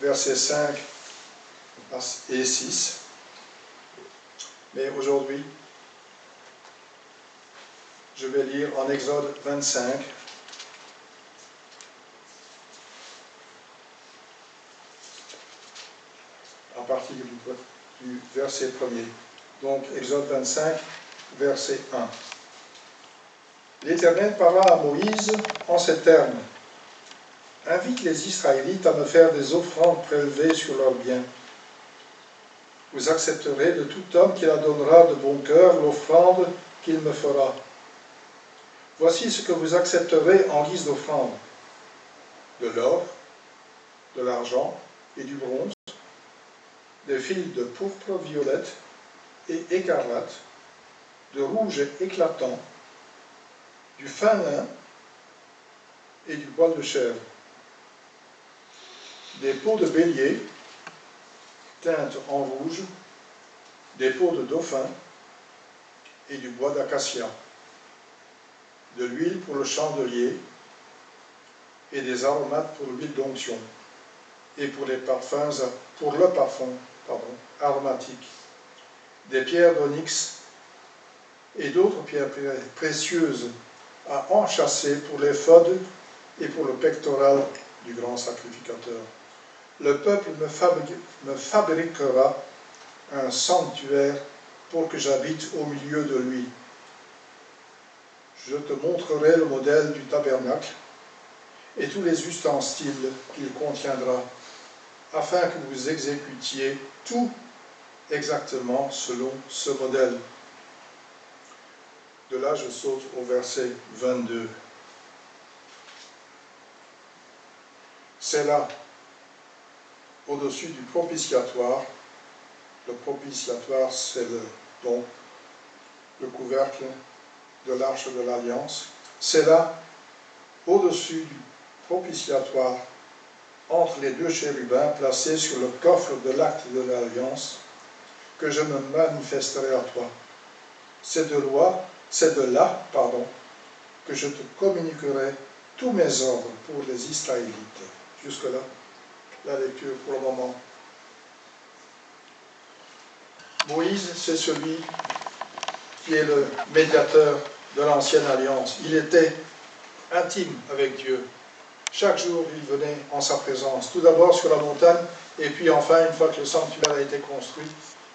Speaker 3: versets 5 et 6. Mais aujourd'hui, je vais lire en Exode 25, à partir du verset 1er. Donc, Exode 25, verset 1. L'Éternel parla à Moïse en ces termes. « Invite les Israélites à me faire des offrandes prélevées sur leurs biens. Vous accepterez de tout homme qui la donnera de bon cœur l'offrande qu'il me fera. Voici ce que vous accepterez en guise d'offrande. De l'or, de l'argent et du bronze, des fils de pourpre violette et écarlate, de rouge éclatant, du fin lin et du poil de chèvre, des peaux de bélier teintes en rouge, des peaux de dauphin et du bois d'acacia, de l'huile pour le chandelier et des aromates pour l'huile d'onction et pour le parfum aromatique, des pierres d'onyx et d'autres pierres précieuses à enchâsser pour l'éphod et pour le pectoral du grand sacrificateur. Le peuple me fabriquera un sanctuaire pour que j'habite au milieu de lui. Je te montrerai le modèle du tabernacle et tous les ustensiles qu'il contiendra, afin que vous exécutiez tout exactement selon ce modèle. » De là, je saute au verset 22. C'est là, au-dessus du propitiatoire. Le propitiatoire, c'est donc le couvercle de l'arche de l'Alliance. C'est là, au-dessus du propitiatoire, entre les deux chérubins placés sur le coffre de l'acte de l'Alliance, que je me manifesterai à toi. C'est de là, que je te communiquerai tous mes ordres pour les Israélites. Jusque-là, la lecture pour le moment. Moïse, c'est celui qui est le médiateur de l'Ancienne Alliance. Il était intime avec Dieu. Chaque jour, il venait en sa présence. Tout d'abord sur la montagne, et puis enfin, une fois que le sanctuaire a été construit,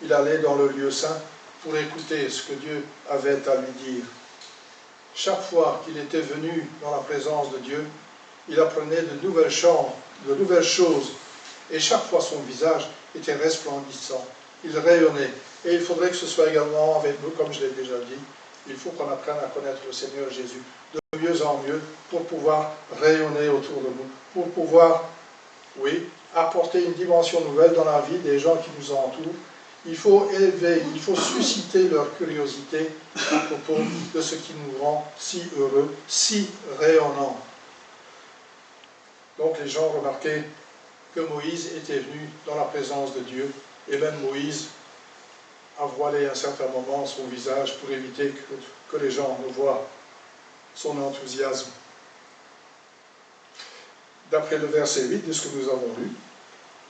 Speaker 3: il allait dans le lieu saint pour écouter ce que Dieu avait à lui dire. Chaque fois qu'il était venu dans la présence de Dieu, il apprenait de nouvelles choses, et chaque fois son visage était resplendissant, il rayonnait. Et il faudrait que ce soit également avec nous, comme je l'ai déjà dit, il faut qu'on apprenne à connaître le Seigneur Jésus de mieux en mieux pour pouvoir rayonner autour de nous, pour pouvoir, oui, apporter une dimension nouvelle dans la vie des gens qui nous entourent. Il faut élever, il faut susciter leur curiosité à propos de ce qui nous rend si heureux, si rayonnants. Donc les gens remarquaient que Moïse était venu dans la présence de Dieu, et même Moïse a voilé à un certain moment son visage pour éviter que les gens ne voient son enthousiasme. D'après le verset 8 de ce que nous avons lu,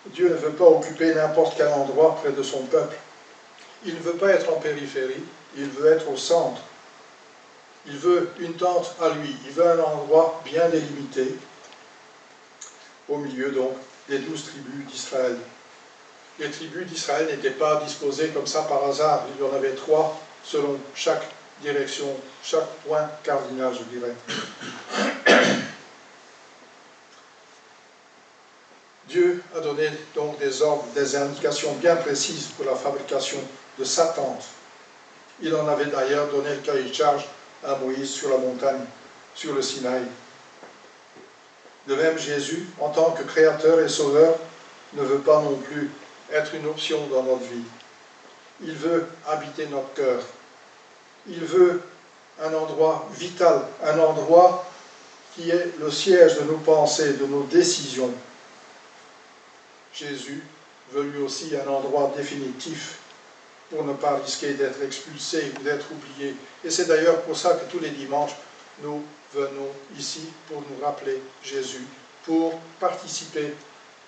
Speaker 3: Dieu ne veut pas occuper n'importe quel endroit près de son peuple. Il ne veut pas être en périphérie, il veut être au centre. Il veut une tente à lui, il veut un endroit bien délimité, au milieu donc des 12 tribus d'Israël. Les tribus d'Israël n'étaient pas disposées comme ça par hasard, il y en avait 3 selon chaque direction, chaque point cardinal, je dirais. Dieu a donné donc des ordres, des indications bien précises pour la fabrication de sa tente. Il en avait d'ailleurs donné le cahier de charge à Moïse sur la montagne, sur le Sinaï. De même, Jésus, en tant que créateur et sauveur, ne veut pas non plus être une option dans notre vie. Il veut habiter notre cœur. Il veut un endroit vital, un endroit qui est le siège de nos pensées, de nos décisions. Jésus veut lui aussi un endroit définitif pour ne pas risquer d'être expulsé ou d'être oublié. Et c'est d'ailleurs pour ça que tous les dimanches, nous venons ici pour nous rappeler Jésus, pour participer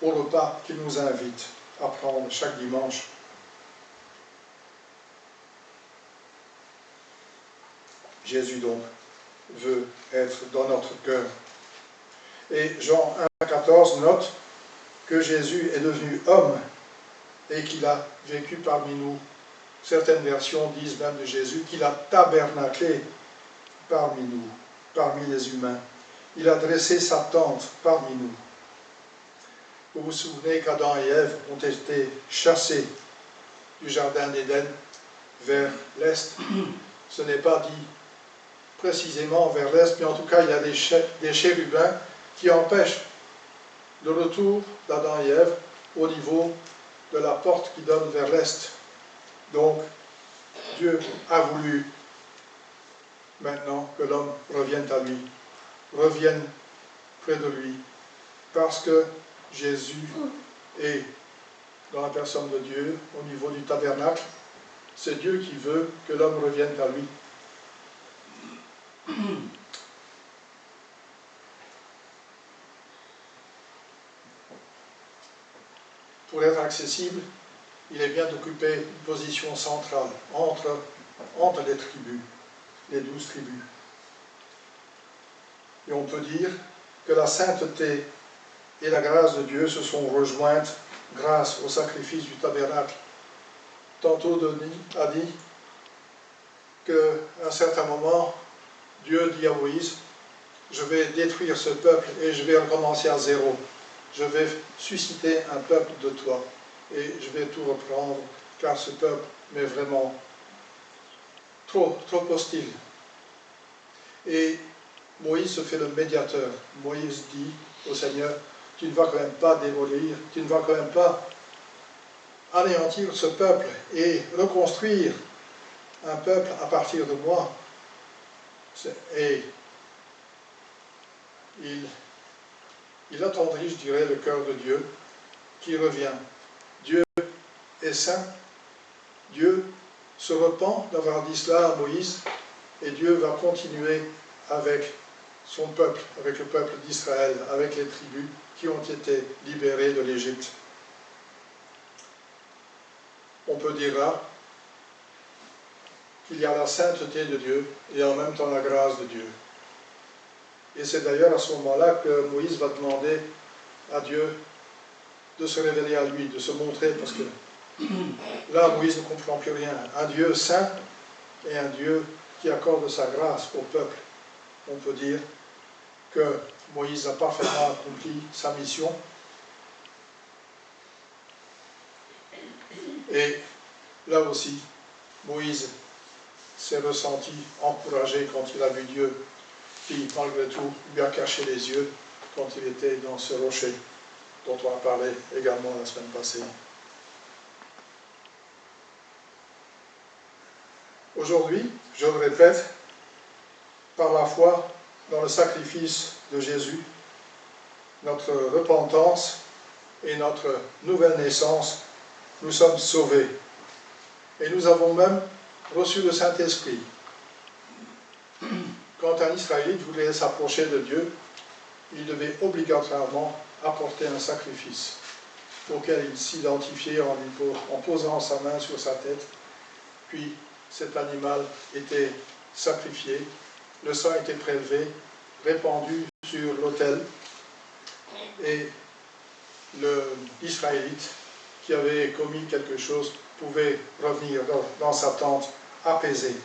Speaker 3: au repas qu'il nous invite à prendre chaque dimanche. Jésus donc veut être dans notre cœur. Et Jean 1,14 note que Jésus est devenu homme et qu'il a vécu parmi nous. Certaines versions disent même de Jésus qu'il a tabernaclé parmi nous, parmi les humains. Il a dressé sa tente parmi nous. Vous vous souvenez qu'Adam et Ève ont été chassés du jardin d'Éden vers l'est. Ce n'est pas dit précisément vers l'est, mais en tout cas il y a des chérubins qui empêchent le retour d'Adam et Ève au niveau de la porte qui donne vers l'est. Donc, Dieu a voulu maintenant que l'homme revienne à lui, revienne près de lui, parce que Jésus est dans la personne de Dieu, au niveau du tabernacle. C'est Dieu qui veut que l'homme revienne à lui. Pour être accessible, il est bien d'occuper une position centrale entre les tribus, les 12 tribus. Et on peut dire que la sainteté et la grâce de Dieu se sont rejointes grâce au sacrifice du tabernacle. Tantôt Denis a dit qu'à un certain moment, Dieu dit à Moïse, je vais détruire ce peuple et je vais recommencer à zéro. Je vais susciter un peuple de toi et je vais tout reprendre, car ce peuple m'est vraiment trop hostile. Et Moïse se fait le médiateur. Moïse dit au Seigneur, tu ne vas quand même pas démolir, tu ne vas quand même pas anéantir ce peuple et reconstruire un peuple à partir de moi. Et il attendrit, je dirais, le cœur de Dieu qui revient. Dieu est saint. Dieu se repent d'avoir dit cela à Moïse et Dieu va continuer avec son peuple, avec le peuple d'Israël, avec les tribus qui ont été libérées de l'Égypte. On peut dire là qu'il y a la sainteté de Dieu et en même temps la grâce de Dieu. Et c'est d'ailleurs à ce moment-là que Moïse va demander à Dieu de se révéler à lui, de se montrer, parce que là, Moïse ne comprend plus rien. Un Dieu saint et un Dieu qui accorde sa grâce au peuple. On peut dire que Moïse a parfaitement accompli sa mission. Et là aussi, Moïse s'est ressenti encouragé quand il a vu Dieu, qui, malgré tout, lui a caché les yeux quand il était dans ce rocher dont on a parlé également la semaine passée. Aujourd'hui, je le répète, par la foi dans le sacrifice de Jésus, notre repentance et notre nouvelle naissance, nous sommes sauvés. Et nous avons même reçu le Saint-Esprit. Quand un Israélite voulait s'approcher de Dieu, il devait obligatoirement apporter un sacrifice auquel il s'identifiait en posant sa main sur sa tête. Puis cet animal était sacrifié, le sang était prélevé, répandu sur l'autel, et l'Israélite qui avait commis quelque chose pouvait revenir dans sa tente apaisé.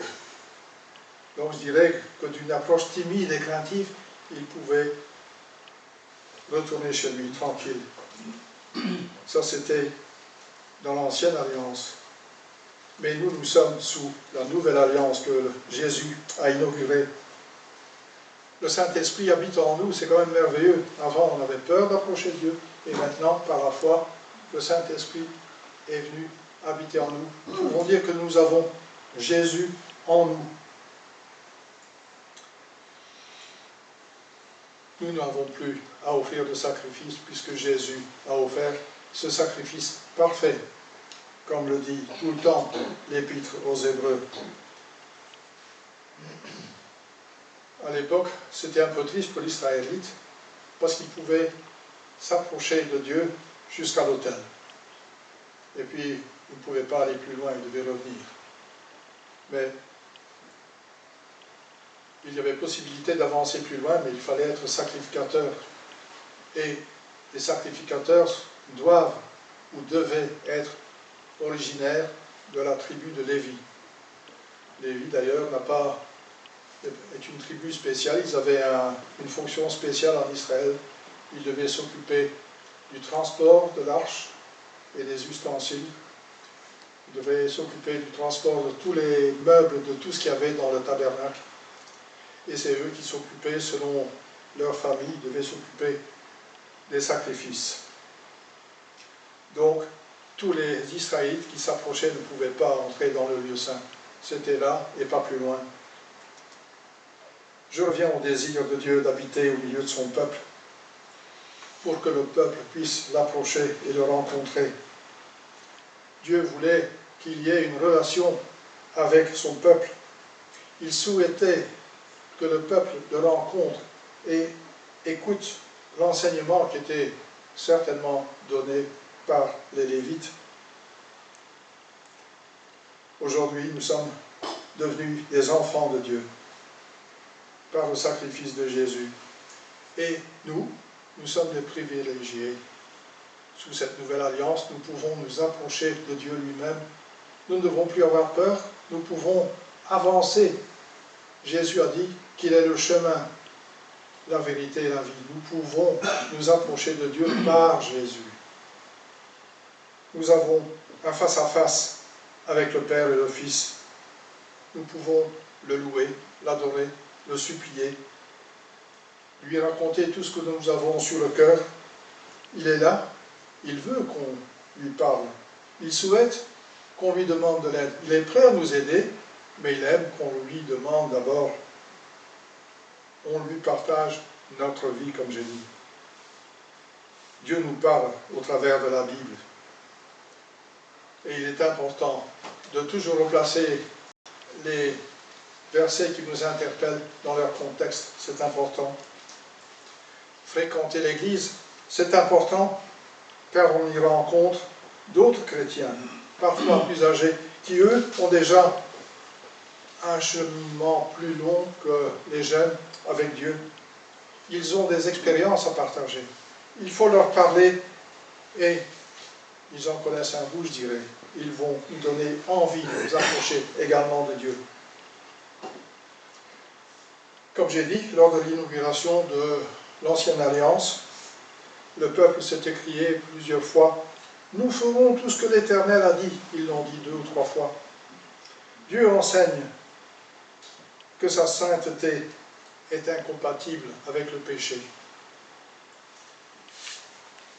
Speaker 3: Donc je dirais que d'une approche timide et craintive, il pouvait retourner chez lui tranquille. Ça c'était dans l'ancienne alliance. Mais nous, nous sommes sous la nouvelle alliance que Jésus a inaugurée. Le Saint-Esprit habite en nous, c'est quand même merveilleux. Avant, on avait peur d'approcher Dieu, et maintenant, par la foi, le Saint-Esprit est venu habiter en nous. Nous pouvons dire que nous avons Jésus en nous. Nous n'avons plus à offrir de sacrifice, puisque Jésus a offert ce sacrifice parfait, comme le dit tout le temps l'Épître aux Hébreux. À l'époque, c'était un peu triste pour l'Israélite, parce qu'il pouvait s'approcher de Dieu jusqu'à l'autel. Et puis, il ne pouvait pas aller plus loin, il devait revenir. Mais il y avait possibilité d'avancer plus loin, mais il fallait être sacrificateur. Et les sacrificateurs doivent ou devaient être originaires de la tribu de Lévi. Lévi, d'ailleurs, est une tribu spéciale. Ils avaient une fonction spéciale en Israël. Ils devaient s'occuper du transport de l'arche et des ustensiles. Ils devaient s'occuper du transport de tous les meubles, de tout ce qu'il y avait dans le tabernacle. Et c'est eux qui s'occupaient, selon leur famille, devaient s'occuper des sacrifices. Donc, tous les Israélites qui s'approchaient ne pouvaient pas entrer dans le lieu saint. C'était là et pas plus loin. Je reviens au désir de Dieu d'habiter au milieu de son peuple, pour que le peuple puisse l'approcher et le rencontrer. Dieu voulait qu'il y ait une relation avec son peuple. Il souhaitait que le peuple le rencontre et écoute l'enseignement qui était certainement donné par les Lévites. Aujourd'hui, nous sommes devenus des enfants de Dieu par le sacrifice de Jésus. Et nous sommes des privilégiés. Sous cette nouvelle alliance, nous pouvons nous approcher de Dieu lui-même. Nous ne devons plus avoir peur, nous pouvons avancer. Jésus a dit qu'il est le chemin, la vérité et la vie. Nous pouvons nous approcher de Dieu par Jésus. Nous avons un face-à-face avec le Père et le Fils. Nous pouvons le louer, l'adorer, le supplier, lui raconter tout ce que nous avons sur le cœur. Il est là, il veut qu'on lui parle. Il souhaite qu'on lui demande de l'aide. Il est prêt à nous aider, mais il aime qu'on lui demande d'abord. On lui partage notre vie, comme j'ai dit. Dieu nous parle au travers de la Bible. Et il est important de toujours replacer les versets qui nous interpellent dans leur contexte. C'est important. Fréquenter l'Église, c'est important, car on y rencontre d'autres chrétiens, parfois plus âgés, qui eux ont déjà un cheminement plus long que les jeunes avec Dieu. Ils ont des expériences à partager. Il faut leur parler et ils en connaissent un bout, je dirais. Ils vont nous donner envie de nous approcher également de Dieu. Comme j'ai dit, lors de l'inauguration de l'Ancienne Alliance, le peuple s'est écrié plusieurs fois « Nous ferons tout ce que l'Éternel a dit ». Ils l'ont dit 2 ou 3 fois. Dieu enseigne que sa sainteté est incompatible avec le péché.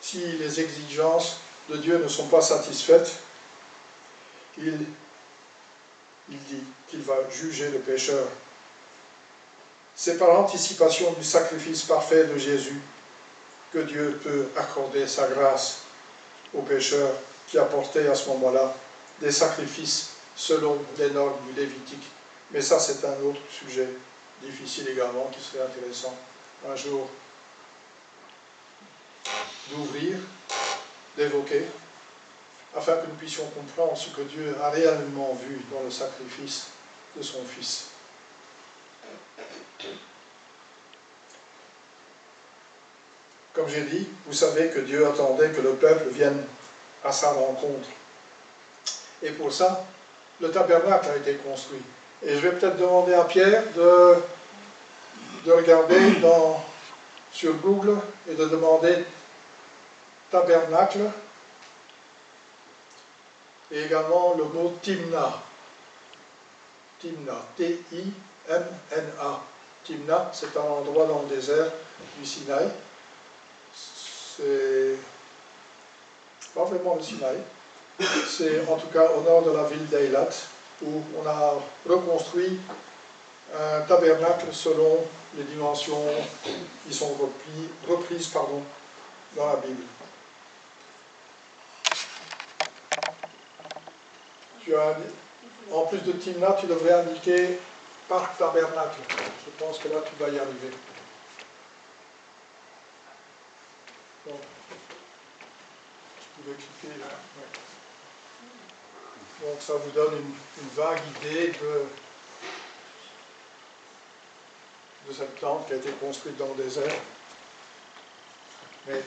Speaker 3: Si les exigences de Dieu ne sont pas satisfaites, il dit qu'il va juger le pécheur. C'est par l'anticipation du sacrifice parfait de Jésus que Dieu peut accorder sa grâce aux pécheurs qui apportaient à ce moment-là des sacrifices selon les normes du Lévitique. Mais ça, c'est un autre sujet difficile également, qui serait intéressant un jour d'ouvrir, d'évoquer, afin que nous puissions comprendre ce que Dieu a réellement vu dans le sacrifice de son Fils. Comme j'ai dit, vous savez que Dieu attendait que le peuple vienne à sa rencontre. Et pour ça, le tabernacle a été construit. Et je vais peut-être demander à Pierre de regarder sur Google et de demander tabernacle et également le mot Timna. Timna, T-I-M-N-A. Timna, c'est un endroit dans le désert du Sinaï. C'est pas vraiment le Sinaï. C'est en tout cas au nord de la ville d'Eilat, où on a reconstruit un tabernacle selon les dimensions qui sont reprises dans la Bible. En plus de Timna, tu devrais indiquer Parc Tabernacle. Je pense que là, tu vas y arriver. Donc, tu pouvais cliquer là. Ouais. Donc, ça vous donne une vague idée de cette plante qui a été construite dans le désert. Mais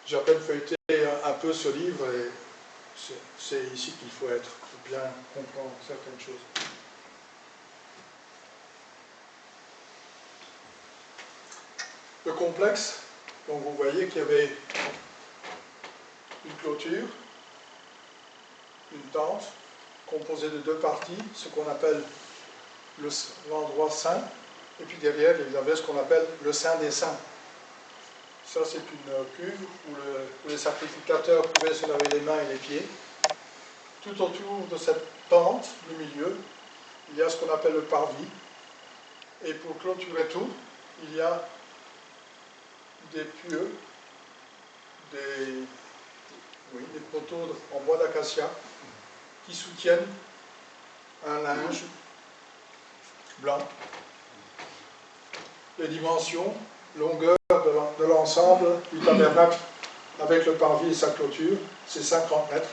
Speaker 3: j'ai à peine feuilleté un peu ce livre et c'est ici qu'il faut être pour bien comprendre certaines choses. Le complexe, donc vous voyez qu'il y avait une clôture, une tente, composée de deux parties, ce qu'on appelle l'endroit saint, et puis derrière, il y avait ce qu'on appelle le Saint des Saints. Ça, c'est une cuve où les sacrificateurs pouvaient se laver les mains et les pieds. Tout autour de cette tente du milieu, il y a ce qu'on appelle le parvis. Et pour clôturer tout, il y a des pieux, des poteaux en bois d'acacia qui soutiennent un linge blanc. Les dimensions, longueur de l'ensemble du tabernacle avec le parvis et sa clôture, c'est 50 mètres,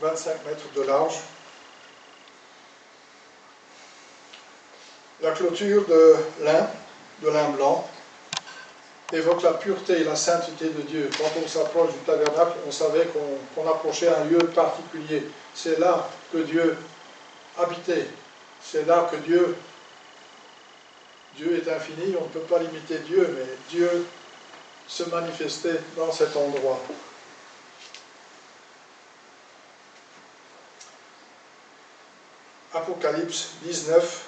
Speaker 3: 25 mètres de large. La clôture de lin blanc, évoque la pureté et la sainteté de Dieu. Quand on s'approche du tabernacle, on savait qu'on approchait un lieu particulier. C'est là que Dieu habitait. C'est là que Dieu est infini, on ne peut pas limiter Dieu, mais Dieu se manifestait dans cet endroit. Apocalypse 19,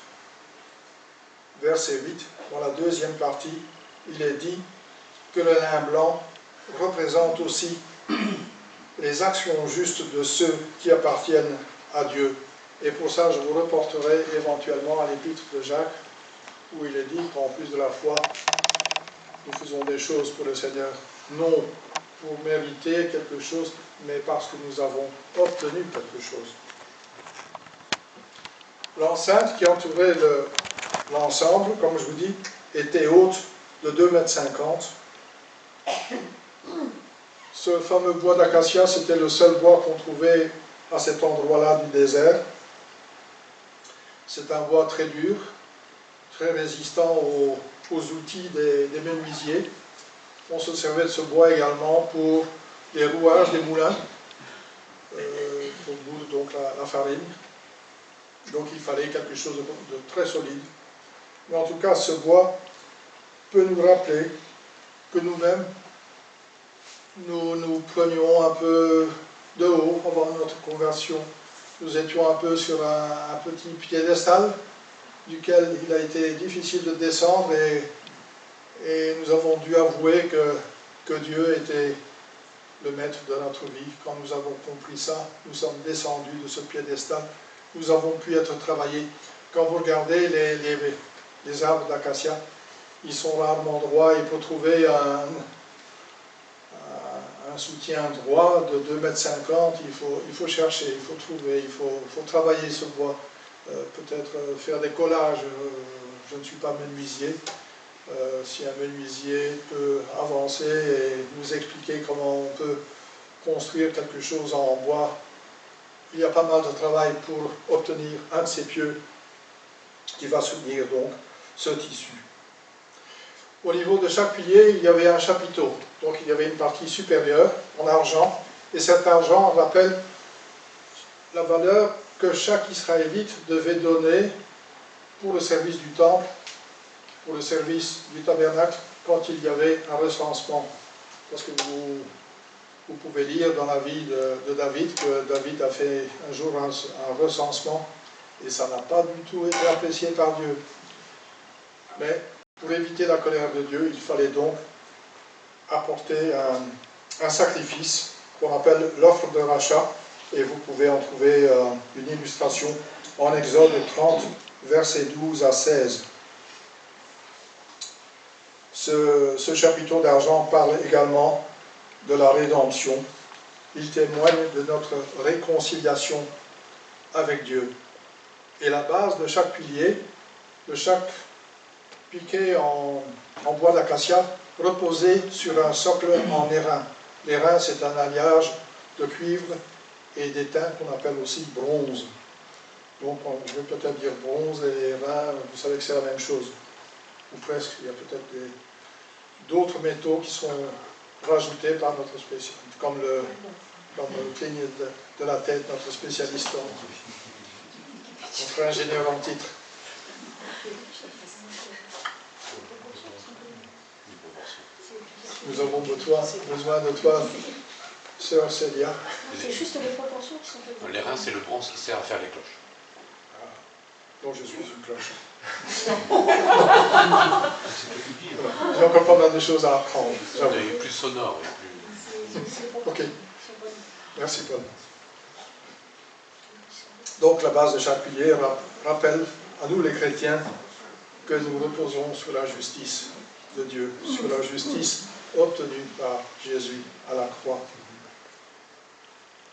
Speaker 3: verset 8, dans la deuxième partie, il est dit que le lin blanc représente aussi les actions justes de ceux qui appartiennent à Dieu. Et pour ça, je vous reporterai éventuellement à l'épître de Jacques, où il est dit qu'en plus de la foi, nous faisons des choses pour le Seigneur, non pour mériter quelque chose, mais parce que nous avons obtenu quelque chose. L'enceinte qui entourait l'ensemble, comme je vous dis, était haute de 2,50 m. Ce fameux bois d'acacia, c'était le seul bois qu'on trouvait à cet endroit-là du désert. C'est un bois très dur, très résistant aux outils des menuisiers. On se servait de ce bois également pour les rouages des moulins, pour moudre donc la farine. Donc il fallait quelque chose de très solide. Mais en tout cas, ce bois peut nous rappeler que nous-mêmes, nous prenions un peu de haut avant notre conversion. Nous étions un peu sur un petit piédestal duquel il a été difficile de descendre et nous avons dû avouer que Dieu était le maître de notre vie. Quand nous avons compris ça, nous sommes descendus de ce piédestal nous avons pu être travaillés. Quand vous regardez les arbres d'acacia, ils sont rarement droits. Il faut trouver un soutien droit de 2,50 m. Il faut chercher, il faut trouver, il faut travailler ce bois. Peut-être faire des collages. Je ne suis pas menuisier. Si un menuisier peut avancer et nous expliquer comment on peut construire quelque chose en bois, il y a pas mal de travail pour obtenir un de ces pieux qui va soutenir donc ce tissu. Au niveau de chaque pilier, il y avait un chapiteau. Donc il y avait une partie supérieure en argent, et cet argent rappelle la valeur que chaque Israélite devait donner pour le service du temple, pour le service du tabernacle, quand il y avait un recensement. Parce que vous pouvez lire dans la vie de David que David a fait un jour un recensement, et ça n'a pas du tout été apprécié par Dieu. Mais pour éviter la colère de Dieu, il fallait donc apporter un sacrifice qu'on appelle l'offre de rachat, et vous pouvez en trouver une illustration en Exode 30, versets 12 à 16. Ce chapiteau d'argent parle également de la rédemption. Il témoigne de notre réconciliation avec Dieu. Et la base de chaque pilier, de chaque piquet en bois d'acacia, reposait sur un socle en airain. L'airain, c'est un alliage de cuivre et d'étain qu'on appelle aussi bronze. Donc, je vais peut-être dire bronze et airain, vous savez que c'est la même chose. Ou presque, il y a peut-être d'autres métaux qui sont rajoutés par notre spécialiste, comme le cligne de la tête, notre spécialiste, notre ingénieur en titre. Nous avons besoin de toi, sœur Célia.
Speaker 6: C'est juste les proportions qui sont faites.
Speaker 5: L'airain, c'est le bronze qui sert à faire les cloches.
Speaker 3: Donc je suis une cloche. J'ai encore pas mal de choses à apprendre.
Speaker 5: Et plus sonore. Et plus...
Speaker 3: Ok. Merci Paul. Donc la base de chaque pilier rappelle à nous les chrétiens que nous reposons sur la justice de Dieu, sur la justice obtenue par Jésus à la croix.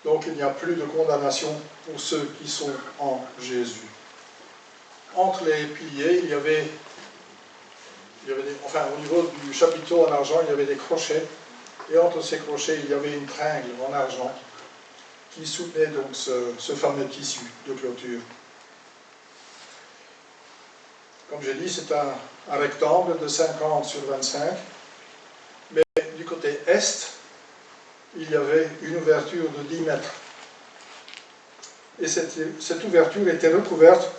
Speaker 3: Donc il n'y a plus de condamnation pour ceux qui sont en Jésus. Entre les piliers, il y avait au niveau du chapiteau en argent, il y avait des crochets, et entre ces crochets, il y avait une tringle en argent qui soutenait donc ce fameux tissu de clôture. Comme j'ai dit, c'est un rectangle de 50 sur 25, mais du côté est, il y avait une ouverture de 10 mètres. Et cette ouverture était recouverte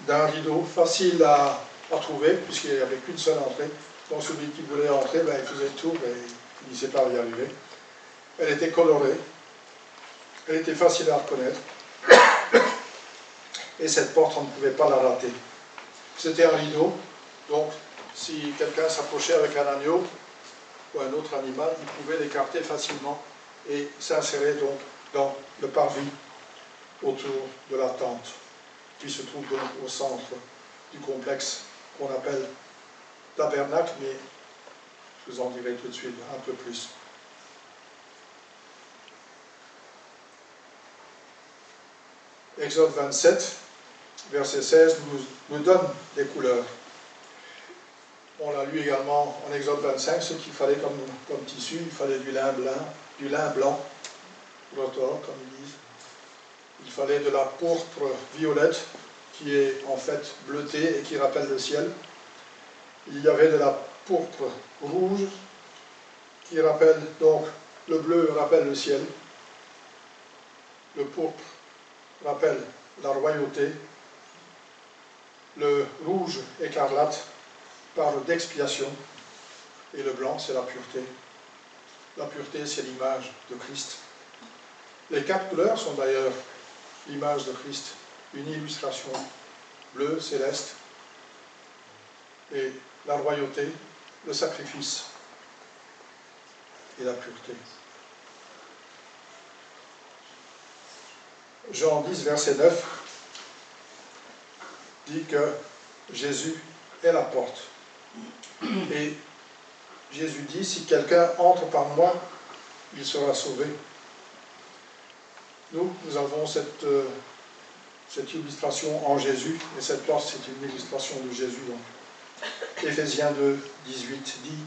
Speaker 3: d'un rideau facile à trouver, puisqu'il n'y avait qu'une seule entrée. Donc celui qui voulait entrer, il faisait le tour et il finissait par y arriver. Elle était colorée, elle était facile à reconnaître, et cette porte, on ne pouvait pas la rater. C'était un rideau, donc si quelqu'un s'approchait avec un agneau ou un autre animal, il pouvait l'écarter facilement et s'insérer donc dans le parvis autour de la tente, qui se trouve donc au centre du complexe qu'on appelle tabernacle, mais je vous en dirai tout de suite un peu plus. Exode 27, verset 16, nous donne des couleurs. On l'a lu également en Exode 25, ce qu'il fallait comme tissu, il fallait du lin blanc, rotor, comme ils disent. Il fallait de la pourpre violette, qui est en fait bleutée et qui rappelle le ciel. Il y avait de la pourpre rouge, qui rappelle donc, le bleu rappelle le ciel. Le pourpre rappelle la royauté. Le rouge écarlate parle d'expiation. Et le blanc, c'est la pureté. La pureté, c'est l'image de Christ. Les 4 couleurs sont d'ailleurs l'image de Christ, une illustration bleu, céleste, et la royauté, le sacrifice et la pureté. Jean 10, verset 9, dit que Jésus est la porte. Et Jésus dit, si quelqu'un entre par moi, il sera sauvé. Nous avons cette illustration en Jésus, et cette porte, c'est une illustration de Jésus. Donc. Éphésiens 2, 18 dit,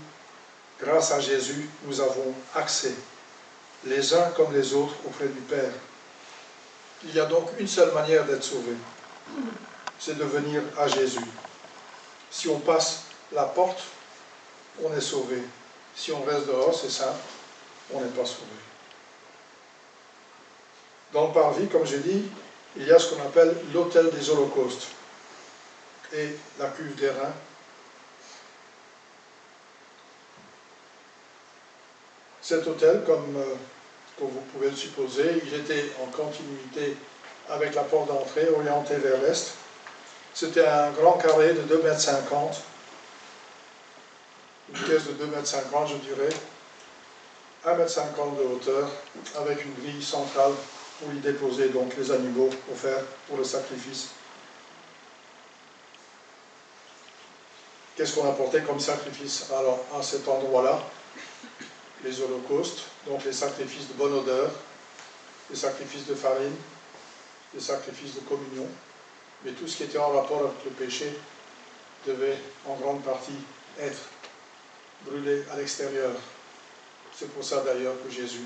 Speaker 3: grâce à Jésus, nous avons accès, les uns comme les autres, auprès du Père. Il y a donc une seule manière d'être sauvé, c'est de venir à Jésus. Si on passe la porte, on est sauvé. Si on reste dehors, c'est simple, on n'est pas sauvé. Dans le parvis, comme j'ai dit, il y a ce qu'on appelle l'autel des holocaustes et la cuve des reins. Cet autel, comme vous pouvez le supposer, il était en continuité avec la porte d'entrée orientée vers l'est. C'était un grand carré de 2,50 m, une pièce de 2,50 m, je dirais, 1,50 m de hauteur, avec une grille centrale pour y déposer donc les animaux offerts pour le sacrifice. Qu'est-ce qu'on apportait comme sacrifice alors à cet endroit-là? Les holocaustes, donc les sacrifices de bonne odeur, les sacrifices de farine, les sacrifices de communion, mais tout ce qui était en rapport avec le péché devait en grande partie être brûlé à l'extérieur. C'est pour ça d'ailleurs que Jésus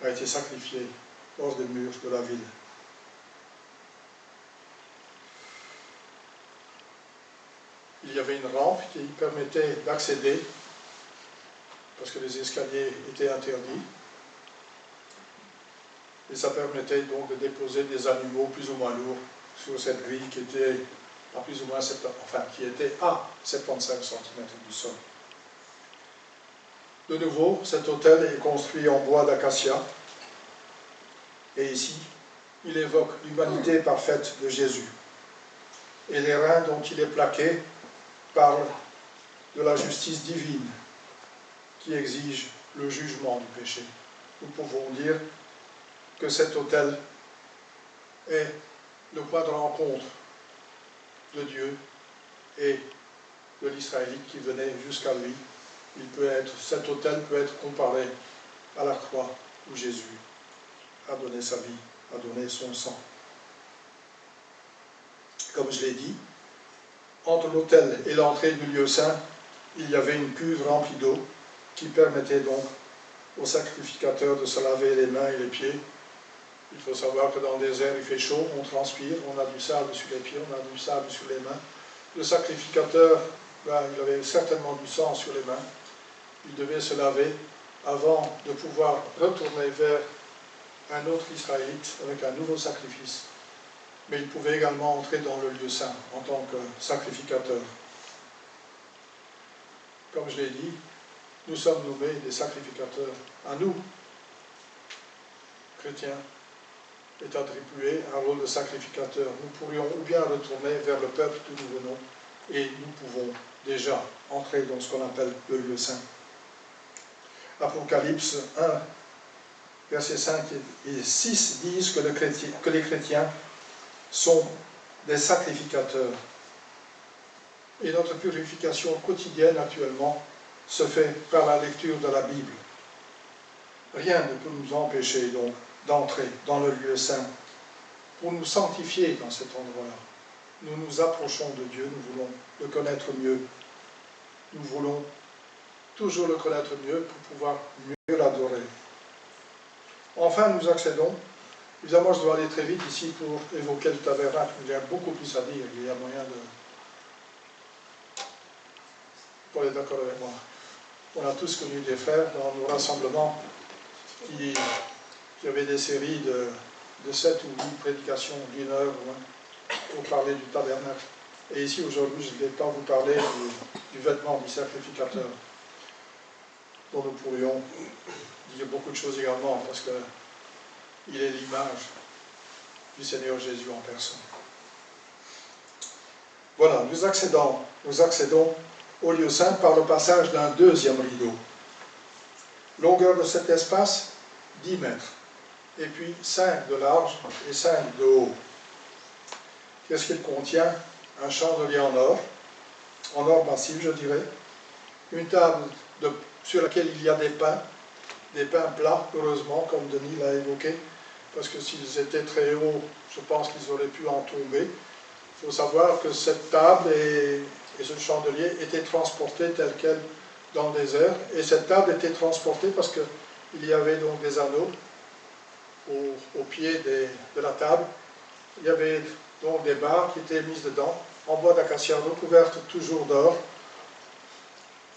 Speaker 3: a été sacrifié hors des murs de la ville. Il y avait une rampe qui permettait d'accéder, parce que les escaliers étaient interdits, et ça permettait donc de déposer des animaux plus ou moins lourds sur cette grille qui était à plus ou moins qui était à 75 cm du sol. De nouveau, cet autel est construit en bois d'acacia, et ici, il évoque l'humanité parfaite de Jésus. Et les reins dont il est plaqué parlent de la justice divine qui exige le jugement du péché. Nous pouvons dire que cet autel est le point de rencontre de Dieu et de l'Israélite qui venait jusqu'à lui. Cet autel peut être comparé à la croix où Jésus a donné sa vie, a donné son sang. Comme je l'ai dit, entre l'autel et l'entrée du lieu saint, il y avait une cuve remplie d'eau qui permettait donc aux sacrificateurs de se laver les mains et les pieds. Il faut savoir que dans le désert, il fait chaud, on transpire, on a du sable sur les pieds, on a du sable sur les mains. Le sacrificateur, il avait certainement du sang sur les mains. Il devait se laver avant de pouvoir retourner vers un autre Israélite avec un nouveau sacrifice. Mais il pouvait également entrer dans le lieu saint en tant que sacrificateur. Comme je l'ai dit, nous sommes nommés des sacrificateurs. À nous, chrétiens, est attribué un rôle de sacrificateur. Nous pourrions ou bien retourner vers le peuple d'où nous venons, et nous pouvons déjà entrer dans ce qu'on appelle le lieu saint. Apocalypse 1, versets 5 et 6 disent que les chrétiens sont des sacrificateurs. Et notre purification quotidienne actuellement se fait par la lecture de la Bible. Rien ne peut nous empêcher donc d'entrer dans le lieu saint pour nous sanctifier dans cet endroit-là. Nous nous approchons de Dieu, nous voulons le connaître mieux. Nous voulons toujours le connaître mieux pour pouvoir mieux l'adorer. Enfin, nous accédons. Évidemment, je dois aller très vite ici pour évoquer le tabernacle. Il y a beaucoup plus à dire. Il y a moyen de... Vous êtes d'accord avec moi? On a tous connu des frères dans nos rassemblements qui avaient des séries de 7 ou 8 prédications d'1 heure pour parler du tabernacle. Et ici, aujourd'hui, je ne vais pas vous parler du vêtement du sacrificateur, dont nous pourrions dire beaucoup de choses également, parce qu'il est l'image du Seigneur Jésus en personne. Voilà, nous accédons au lieu saint par le passage d'un deuxième rideau. Longueur de cet espace, 10 mètres, et puis 5 de large et 5 de haut. Qu'est-ce qu'il contient? Un chandelier en or massif, je dirais, une table sur laquelle il y a des pains plats, heureusement, comme Denis l'a évoqué, parce que s'ils étaient très hauts, je pense qu'ils auraient pu en tomber. Il faut savoir que cette table et ce chandelier étaient transportés tel quel dans le désert, et cette table était transportée parce qu'il y avait donc des anneaux au pied de la table. Il y avait donc des barres qui étaient mises dedans, en bois d'acacia, recouvertes toujours d'or.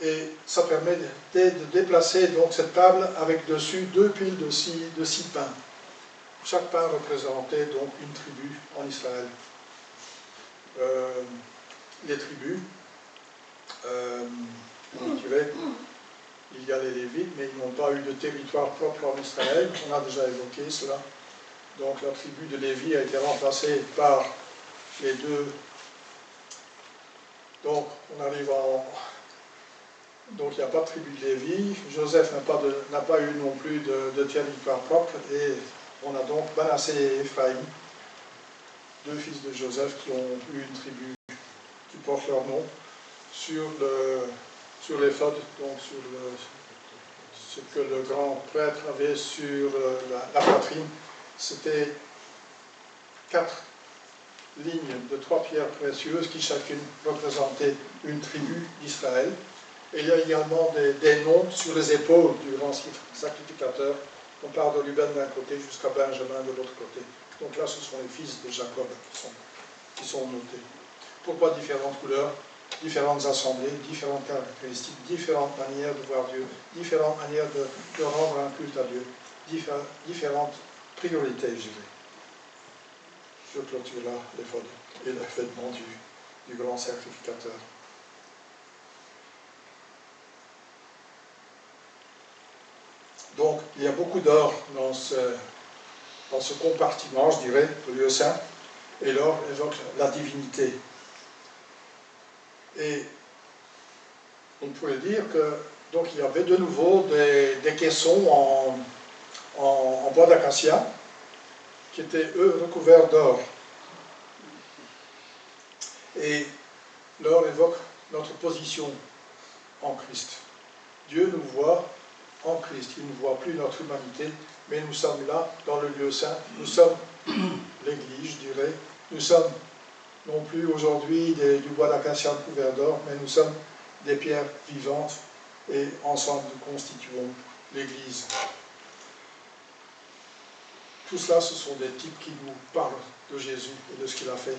Speaker 3: Et ça permet de déplacer donc cette table avec dessus 2 piles de six pains. Chaque pain représentait donc une tribu en Israël. Les tribus, on dirait, il y a les Lévites, mais ils n'ont pas eu de territoire propre en Israël. On a déjà évoqué cela. Donc la tribu de Lévi a été remplacée par les deux. Donc on arrive Donc il n'y a pas de tribu de Lévi. Joseph n'a pas eu non plus de territoire propre. Et on a donc Manassé et Ephraïm, deux fils de Joseph qui ont eu une tribu qui porte leur nom sur l'éphod, donc sur ce que le grand prêtre avait sur la poitrine. C'était 4 lignes de 3 pierres précieuses qui chacune représentait une tribu d'Israël. Et il y a également des noms sur les épaules du grand sacrificateur. On part de Ruben d'un côté jusqu'à Benjamin de l'autre côté. Donc là, ce sont les fils de Jacob qui sont notés. Pourquoi différentes couleurs, différentes assemblées, différentes caractéristiques, différentes manières de voir Dieu, différentes manières de rendre un culte à Dieu, différentes priorités, je dirais. Je clôture là l'éphod et le vêtement du grand sacrificateur. Donc, il y a beaucoup d'or dans ce compartiment, je dirais, le lieu saint, et l'or évoque la divinité. Et on pourrait dire que donc il y avait de nouveau des caissons en bois d'acacia qui étaient, eux, recouverts d'or. Et l'or évoque notre position en Christ. Dieu nous voit en Christ, il ne voit plus notre humanité, mais nous sommes là, dans le lieu saint, nous sommes l'Église, je dirais, nous sommes non plus aujourd'hui du bois d'acacia couvert d'or, mais nous sommes des pierres vivantes, et ensemble nous constituons l'Église. Tout cela, ce sont des types qui nous parlent de Jésus et de ce qu'il a fait.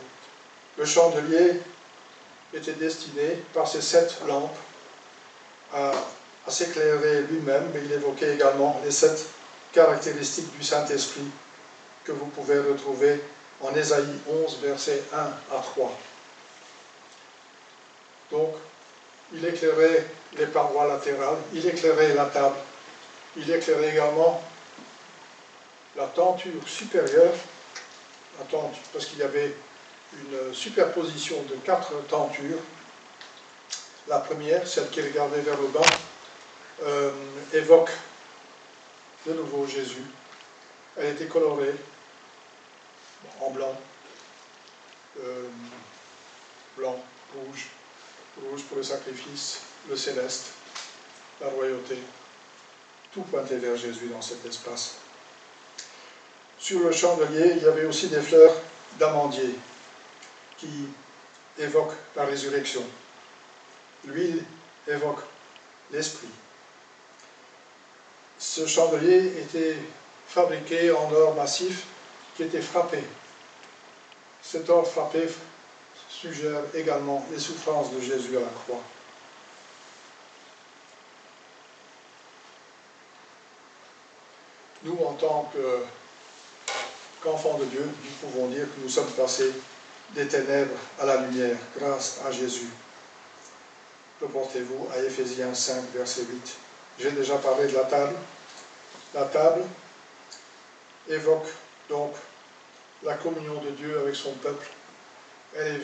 Speaker 3: Le chandelier était destiné, par ses 7 lampes, à s'éclairer lui-même, mais il évoquait également les 7 caractéristiques du Saint-Esprit que vous pouvez retrouver en Ésaïe 11, versets 1 à 3. Donc, il éclairait les parois latérales, il éclairait la table, il éclairait également la tenture supérieure, parce qu'il y avait une superposition de 4 tentures. La première, celle qui regardait vers le bas, évoque de nouveau Jésus. Elle était colorée en blanc, rouge pour le sacrifice, le céleste, la royauté. Tout pointait vers Jésus dans cet espace. Sur le chandelier, il y avait aussi des fleurs d'amandier qui évoquent la résurrection. L'huile évoque l'esprit. Ce chandelier était fabriqué en or massif qui était frappé. Cet or frappé suggère également les souffrances de Jésus à la croix. Nous, en tant qu'enfants de Dieu, nous pouvons dire que nous sommes passés des ténèbres à la lumière grâce à Jésus. Reportez-vous à Éphésiens 5, verset 8. J'ai déjà parlé de la table. La table évoque donc la communion de Dieu avec son peuple. Elle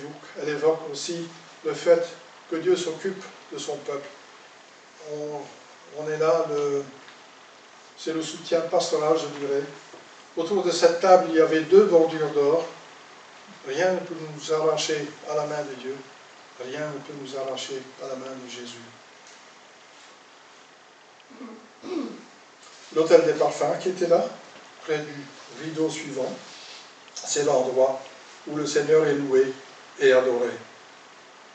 Speaker 3: évoque aussi le fait que Dieu s'occupe de son peuple. On est là, c'est le soutien pastoral, je dirais. Autour de cette table, il y avait 2 bordures d'or Rien ne peut nous arracher à la main de Dieu. Rien ne peut nous arracher à la main de Jésus. L'autel des parfums qui était là, près du rideau suivant, c'est l'endroit où le Seigneur est loué et adoré.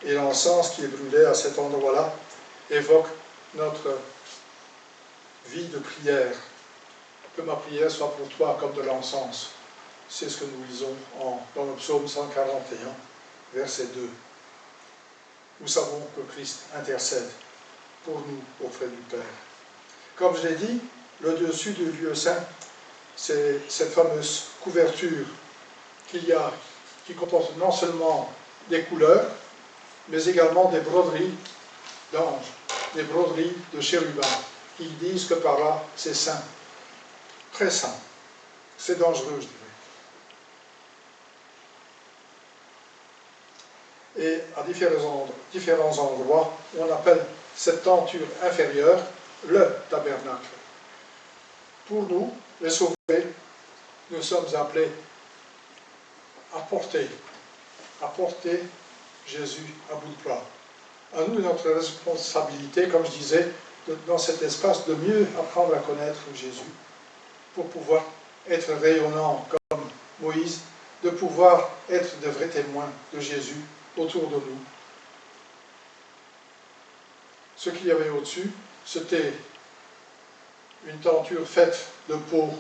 Speaker 3: Et l'encens qui est brûlé à cet endroit-là évoque notre vie de prière. Que ma prière soit pour toi comme de l'encens. C'est ce que nous lisons dans le psaume 141, verset 2. Nous savons que Christ intercède pour nous auprès du Père. Comme je l'ai dit, le dessus du lieu saint, c'est cette fameuse couverture qui comporte non seulement des couleurs, mais également des broderies d'anges, des broderies de chérubins, qui disent que par là, c'est saint, très saint. C'est dangereux, je dirais. Et à différents endroits, on appelle cette tenture inférieure le tabernacle. Pour nous, les sauvés, nous sommes appelés à porter Jésus à bout de bras. À nous, notre responsabilité, comme je disais, dans cet espace, de mieux apprendre à connaître Jésus, pour pouvoir être rayonnant comme Moïse, de pouvoir être de vrais témoins de Jésus autour de nous. Ce qu'il y avait au-dessus, c'était une tenture faite de peau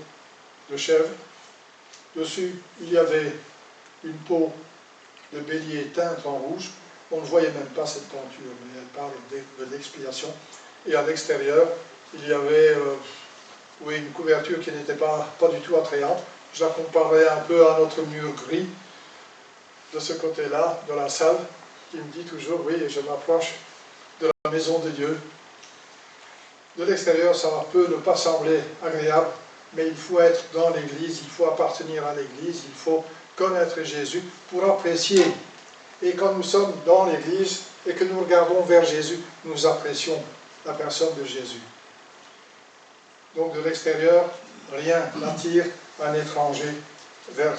Speaker 3: de chèvre. Dessus, il y avait une peau de bélier teinte en rouge. On ne voyait même pas cette tenture, mais elle parle de l'expiation. Et à l'extérieur, il y avait une couverture qui n'était pas du tout attrayante. Je la comparais un peu à notre mur gris de ce côté-là, de la salle, qui me dit toujours, oui, je m'approche de la maison de Dieu. De l'extérieur, ça peut ne pas sembler agréable, mais il faut être dans l'Église, il faut appartenir à l'Église, il faut connaître Jésus pour apprécier. Et quand nous sommes dans l'Église et que nous regardons vers Jésus, nous apprécions la personne de Jésus. Donc de l'extérieur, rien n'attire un étranger vers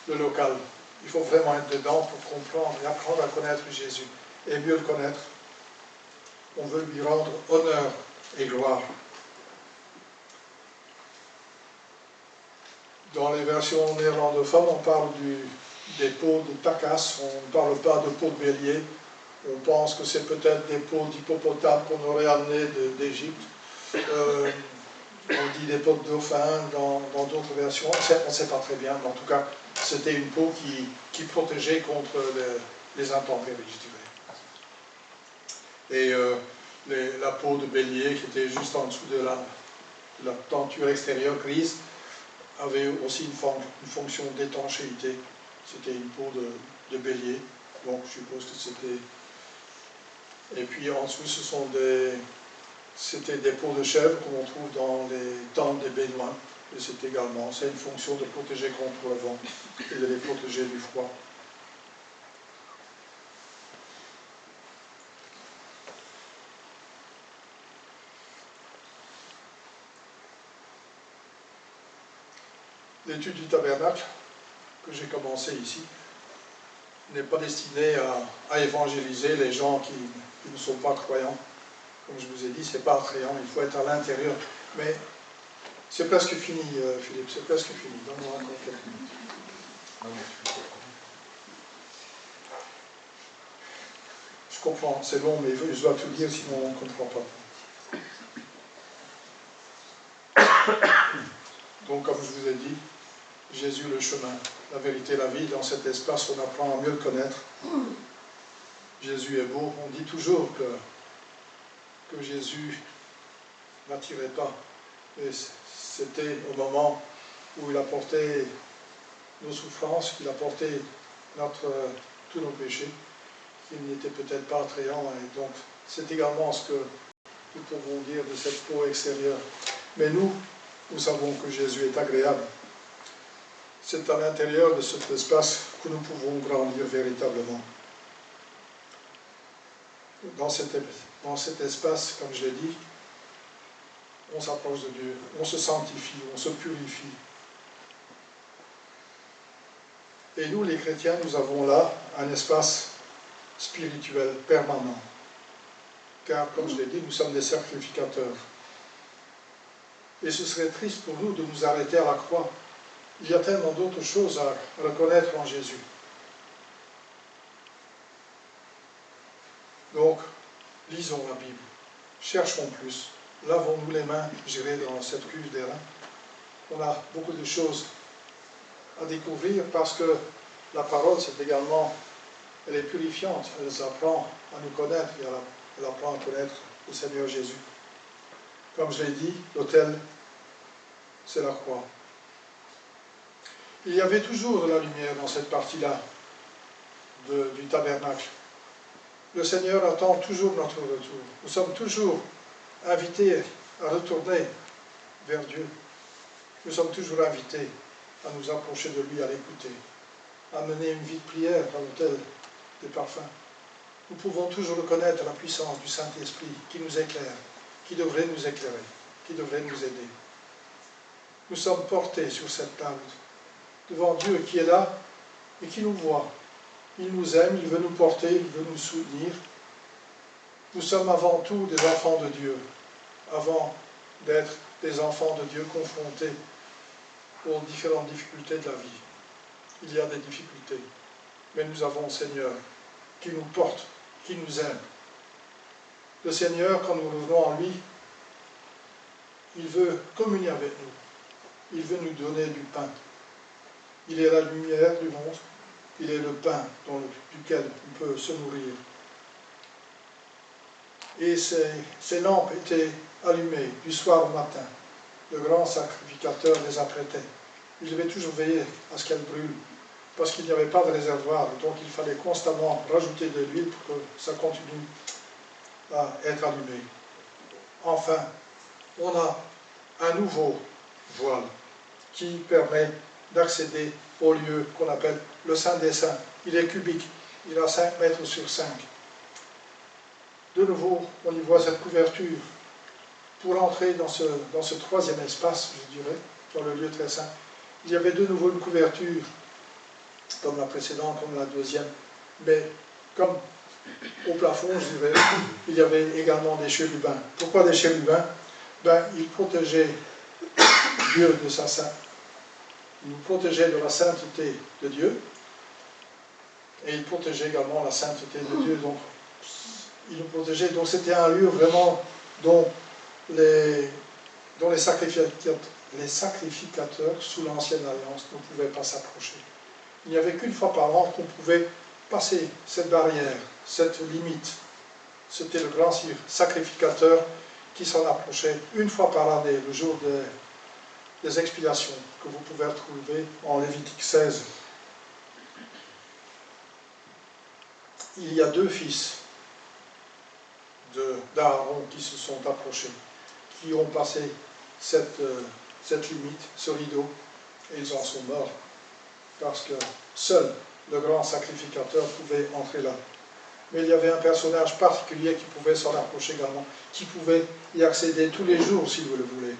Speaker 3: le local. Il faut vraiment être dedans pour comprendre et apprendre à connaître Jésus et mieux le connaître. On veut lui rendre honneur et gloire. Dans les versions néerlandophones, on parle des peaux de takas, on ne parle pas de peaux de bélier. On pense que c'est peut-être des peaux d'hippopotame qu'on aurait amenées d'Égypte. On dit des peaux de dauphin dans d'autres versions. On ne sait pas très bien, mais en tout cas, c'était une peau qui protégeait contre les intempéries, je dirais. Et la peau de bélier, qui était juste en dessous de la tenture extérieure grise, avait aussi une fonction d'étanchéité. C'était une peau de bélier, donc je suppose que c'était... Et puis en dessous, c'était des peaux de chèvre qu'on trouve dans les tentes des Bédouins. Et c'est une fonction de protéger contre le vent et de les protéger du froid. L'étude du tabernacle que j'ai commencé ici n'est pas destinée à évangéliser les gens qui ne sont pas croyants. Comme je vous ai dit, ce n'est pas attrayant, il faut être à l'intérieur. Mais c'est presque fini, Philippe, c'est presque fini. Donne-moi encore quelques minutes. Je comprends, c'est long, mais je dois tout dire, sinon on ne comprend pas. Donc, comme je vous ai dit, Jésus le chemin, la vérité, la vie, dans cet espace, on apprend à mieux le connaître. Jésus est beau. On dit toujours que Jésus n'attirait pas. Et c'était au moment où il a porté nos souffrances, qu'il a porté tous nos péchés, qu'il n'était peut-être pas attrayant. Et donc, c'est également ce que nous pouvons dire de cette peau extérieure. Mais nous savons que Jésus est agréable. C'est à l'intérieur de cet espace que nous pouvons grandir véritablement. Dans cet espace, comme je l'ai dit, on s'approche de Dieu, on se sanctifie, on se purifie. Et nous, les chrétiens, nous avons là un espace spirituel permanent. Car, comme je l'ai dit, nous sommes des sacrificateurs. Et ce serait triste pour nous de nous arrêter à la croix. Il y a tellement d'autres choses à reconnaître en Jésus. Donc, lisons la Bible, cherchons plus, lavons-nous les mains, j'irai dans cette cuve des reins. On a beaucoup de choses à découvrir parce que la parole, c'est également, elle est purifiante, elle nous apprend à nous connaître et elle apprend à connaître le Seigneur Jésus. Comme je l'ai dit, l'autel, c'est la croix. Il y avait toujours de la lumière dans cette partie-là du tabernacle. Le Seigneur attend toujours notre retour. Nous sommes toujours invités à retourner vers Dieu. Nous sommes toujours invités à nous approcher de lui, à l'écouter, à mener une vie de prière à l'autel des parfums. Nous pouvons toujours reconnaître la puissance du Saint-Esprit qui nous éclaire, qui devrait nous éclairer, qui devrait nous aider. Nous sommes portés sur cette table, devant Dieu qui est là et qui nous voit. Il nous aime, il veut nous porter, il veut nous soutenir. Nous sommes avant tout des enfants de Dieu, avant d'être des enfants de Dieu confrontés aux différentes difficultés de la vie. Il y a des difficultés, mais nous avons le Seigneur qui nous porte, qui nous aime. Le Seigneur, quand nous revenons en lui, il veut communier avec nous. Il veut nous donner du pain. Il est la lumière du monde. Il est le pain duquel on peut se nourrir. Et ces lampes étaient allumées du soir au matin. Le grand sacrificateur les apprêtait. Il devait toujours veiller à ce qu'elles brûlent, parce qu'il n'y avait pas de réservoir, donc il fallait constamment rajouter de l'huile pour que ça continue à être allumé. Enfin, on a un nouveau voile qui permet d'accéder au lieu qu'on appelle le Saint des Saints. Il est cubique, il a 5 mètres sur 5. De nouveau, on y voit cette couverture. Pour entrer dans ce troisième espace, je dirais, dans le lieu très saint, il y avait de nouveau une couverture, comme la précédente, comme la deuxième, mais comme au plafond, je dirais, il y avait également des chérubins. Pourquoi des chérubins? Ils protégeaient Dieu de sa sainteté. Ils nous protégeaient de la sainteté de Dieu, et ils protégeaient également la sainteté de Dieu. Donc, ils nous protégeaient. Donc, c'était un lieu vraiment dont les sacrificateurs sous l'ancienne alliance ne pouvaient pas s'approcher. Il n'y avait qu'une fois par an qu'on pouvait passer cette barrière, cette limite. C'était le grand sacrificateur qui s'en approchait une fois par année, le jour des expiations, que vous pouvez retrouver en Lévitique 16. Il y a 2 fils d'Aaron qui se sont approchés, qui ont passé cette limite, ce rideau, et ils en sont morts, parce que seul le grand sacrificateur pouvait entrer là. Mais il y avait un personnage particulier qui pouvait s'en approcher également, qui pouvait y accéder tous les jours si vous le voulez.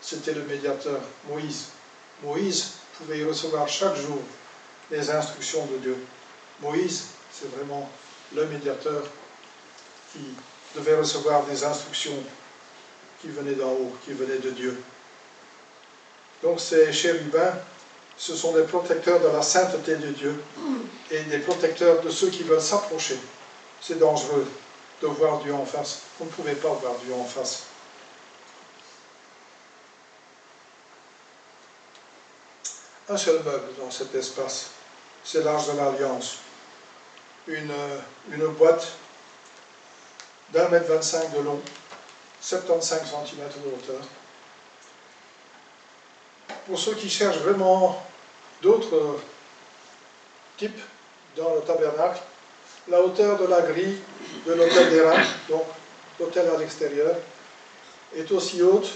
Speaker 3: C'était le médiateur, Moïse. Moïse pouvait y recevoir chaque jour les instructions de Dieu. Moïse, c'est vraiment le médiateur qui devait recevoir des instructions qui venaient d'en haut, qui venaient de Dieu. Donc ces chérubins, ce sont des protecteurs de la sainteté de Dieu et des protecteurs de ceux qui veulent s'approcher. C'est dangereux de voir Dieu en face. On ne pouvait pas voir Dieu en face. Un seul meuble dans cet espace, c'est l'Arche de l'Alliance. Une boîte d'1,25 m de long, 75 cm de hauteur. Pour ceux qui cherchent vraiment d'autres types dans le tabernacle, la hauteur de la grille de l'autel des reins, donc l'autel à l'extérieur, est aussi haute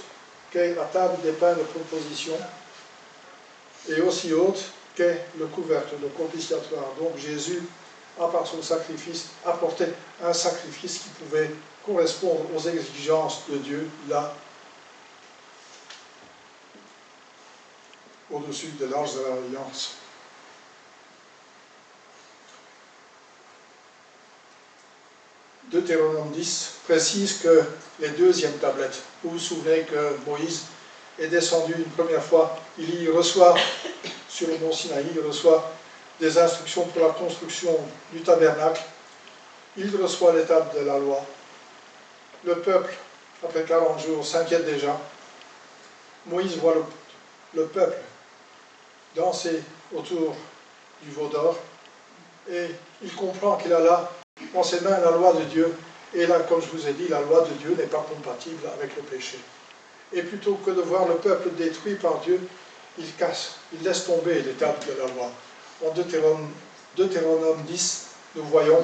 Speaker 3: qu'est la table des pains de proposition et aussi haute qu'est le couvercle, le propitiatoire. Donc Jésus, à part son sacrifice, apportait un sacrifice qui pouvait correspondre aux exigences de Dieu, là, au-dessus de l'Arche de l'Alliance. Deutéronome 10 précise que les deuxièmes tablettes, vous vous souvenez que Moïse est descendu une première fois, il y reçoit, sur le mont Sinaï, il reçoit des instructions pour la construction du tabernacle, il reçoit les tables de la loi. Le peuple, après 40 jours, s'inquiète déjà. Moïse voit le peuple danser autour du veau d'or et il comprend qu'il a là en ses mains la loi de Dieu. Et là, comme je vous ai dit, la loi de Dieu n'est pas compatible avec le péché. Et plutôt que de voir le peuple détruit par Dieu, il casse, il laisse tomber les tables de la loi. En Deutéronome 10, nous voyons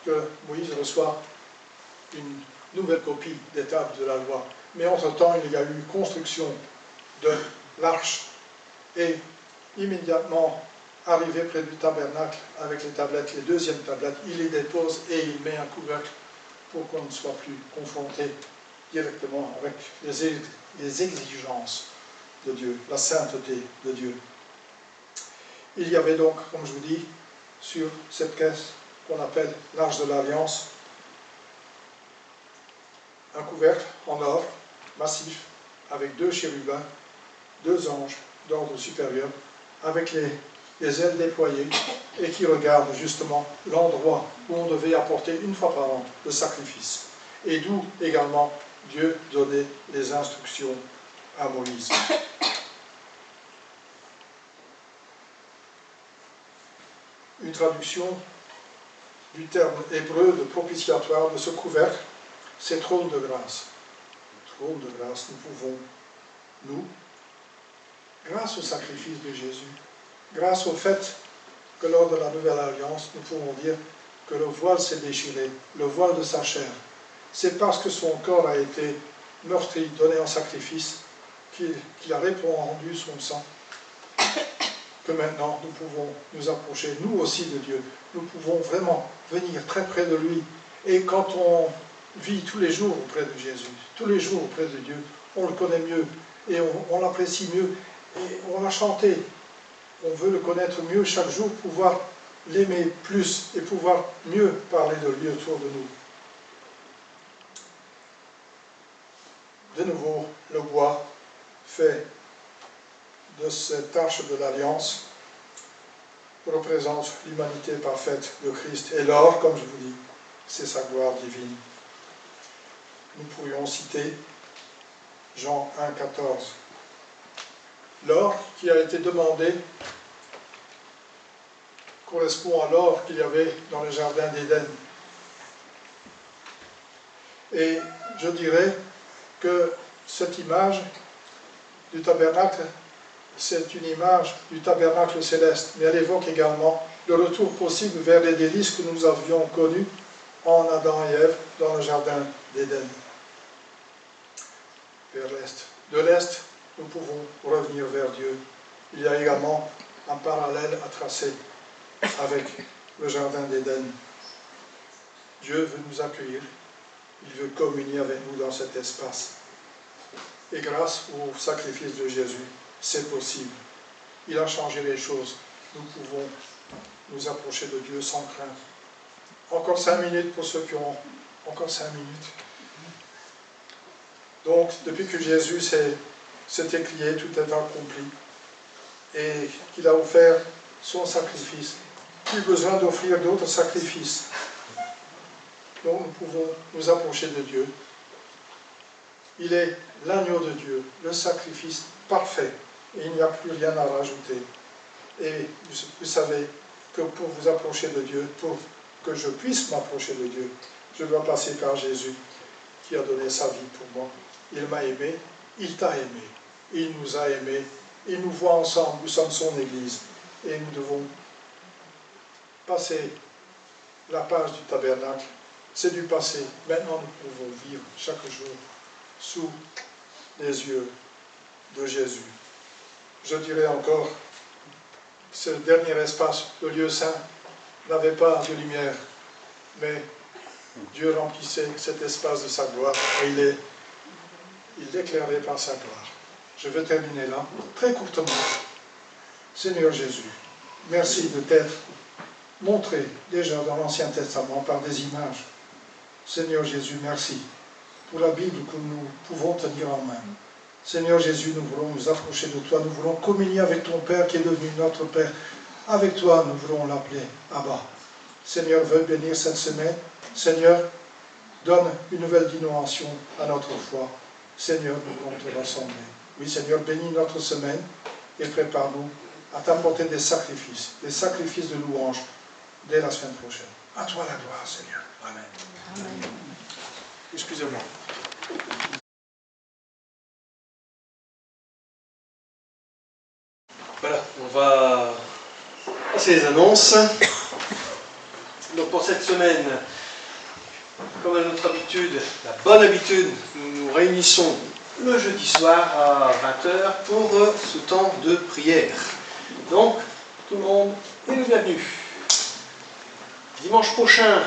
Speaker 3: que Moïse reçoit une nouvelle copie des tables de la loi. Mais entre-temps, il y a eu construction de l'arche et immédiatement arrivé près du tabernacle avec les tablettes, les deuxièmes tablettes, il les dépose et il met un couvercle pour qu'on ne soit plus confronté directement avec les exigences de Dieu, la sainteté de Dieu. Il y avait donc, comme je vous dis, sur cette caisse qu'on appelle l'Arche de l'Alliance, un couvercle en or massif avec 2 chérubins, 2 anges d'ordre supérieur, avec les ailes déployées et qui regardent justement l'endroit où on devait apporter une fois par an le sacrifice. Et d'où également Dieu donnait les instructions à Moïse. Une traduction du terme hébreu de propitiatoire de ce couvercle, c'est trône de grâce. Trône de grâce, nous, grâce au sacrifice de Jésus, grâce au fait que lors de la Nouvelle Alliance, nous pouvons dire que le voile s'est déchiré, le voile de sa chair. C'est parce que son corps a été meurtri, donné en sacrifice, qu'il a répandu son sang, que maintenant nous pouvons nous approcher, nous aussi, de Dieu. Nous pouvons vraiment venir très près de lui. Et quand on vit tous les jours auprès de Jésus, tous les jours auprès de Dieu, on le connaît mieux et on l'apprécie mieux et on l'a chanté. On veut le connaître mieux chaque jour, pouvoir l'aimer plus et pouvoir mieux parler de lui autour de nous. De nouveau, le bois fait de cette arche de l'Alliance représente l'humanité parfaite de Christ. Et l'or, comme je vous dis, c'est sa gloire divine. Nous pourrions citer Jean 1,14. L'or qui a été demandé correspond à l'or qu'il y avait dans le jardin d'Éden. Et je dirais que cette image du tabernacle, c'est une image du tabernacle céleste, mais elle évoque également le retour possible vers les délices que nous avions connus en Adam et Ève dans le jardin d'Éden. Vers l'Est. De l'Est, nous pouvons revenir vers Dieu. Il y a également un parallèle à tracer avec le jardin d'Éden. Dieu veut nous accueillir, il veut communier avec nous dans cet espace. Et grâce au sacrifice de Jésus, c'est possible. Il a changé les choses. Nous pouvons nous approcher de Dieu sans crainte. Encore 5 minutes pour ceux qui ont encore 5 minutes. Donc, depuis que Jésus s'est écrié, tout est accompli, et qu'il a offert son sacrifice, plus besoin d'offrir d'autres sacrifices. Donc, nous pouvons nous approcher de Dieu. Il est l'agneau de Dieu, le sacrifice parfait, et il n'y a plus rien à rajouter. Et vous savez que pour vous approcher de Dieu, pour que je puisse m'approcher de Dieu, je dois passer par Jésus, qui a donné sa vie pour moi. Il m'a aimé, il t'a aimé, il nous a aimés, il nous voit ensemble, nous sommes son Église, et nous devons passer la page du tabernacle. C'est du passé. Maintenant, nous pouvons vivre chaque jour sous les yeux de Jésus. Je dirais encore, ce dernier espace, le lieu saint, n'avait pas de lumière, mais Dieu remplissait cet espace de sa gloire et il l'éclairait par sa gloire. Je vais terminer là, très courtement. Seigneur Jésus, merci de t'être montré déjà dans l'Ancien Testament par des images. Seigneur Jésus, merci pour la Bible que nous pouvons tenir en main. Seigneur Jésus, nous voulons nous approcher de toi, nous voulons communier avec ton Père qui est devenu notre Père. Avec toi, nous voulons l'appeler Abba. Seigneur, veuille bénir cette semaine. Seigneur, donne une nouvelle dimension à notre foi. Seigneur, nous voulons te rassembler. Oui, Seigneur, bénis notre semaine et prépare-nous à t'apporter des sacrifices de louange dès la semaine prochaine. À toi la gloire, Seigneur. Amen.
Speaker 2: Amen.
Speaker 1: Excusez-moi. Voilà, on va passer les annonces. Donc pour cette semaine, comme à notre habitude, la bonne habitude, nous nous réunissons le jeudi soir à 20h pour ce temps de prière. Donc, tout le monde est le bienvenu. Dimanche prochain,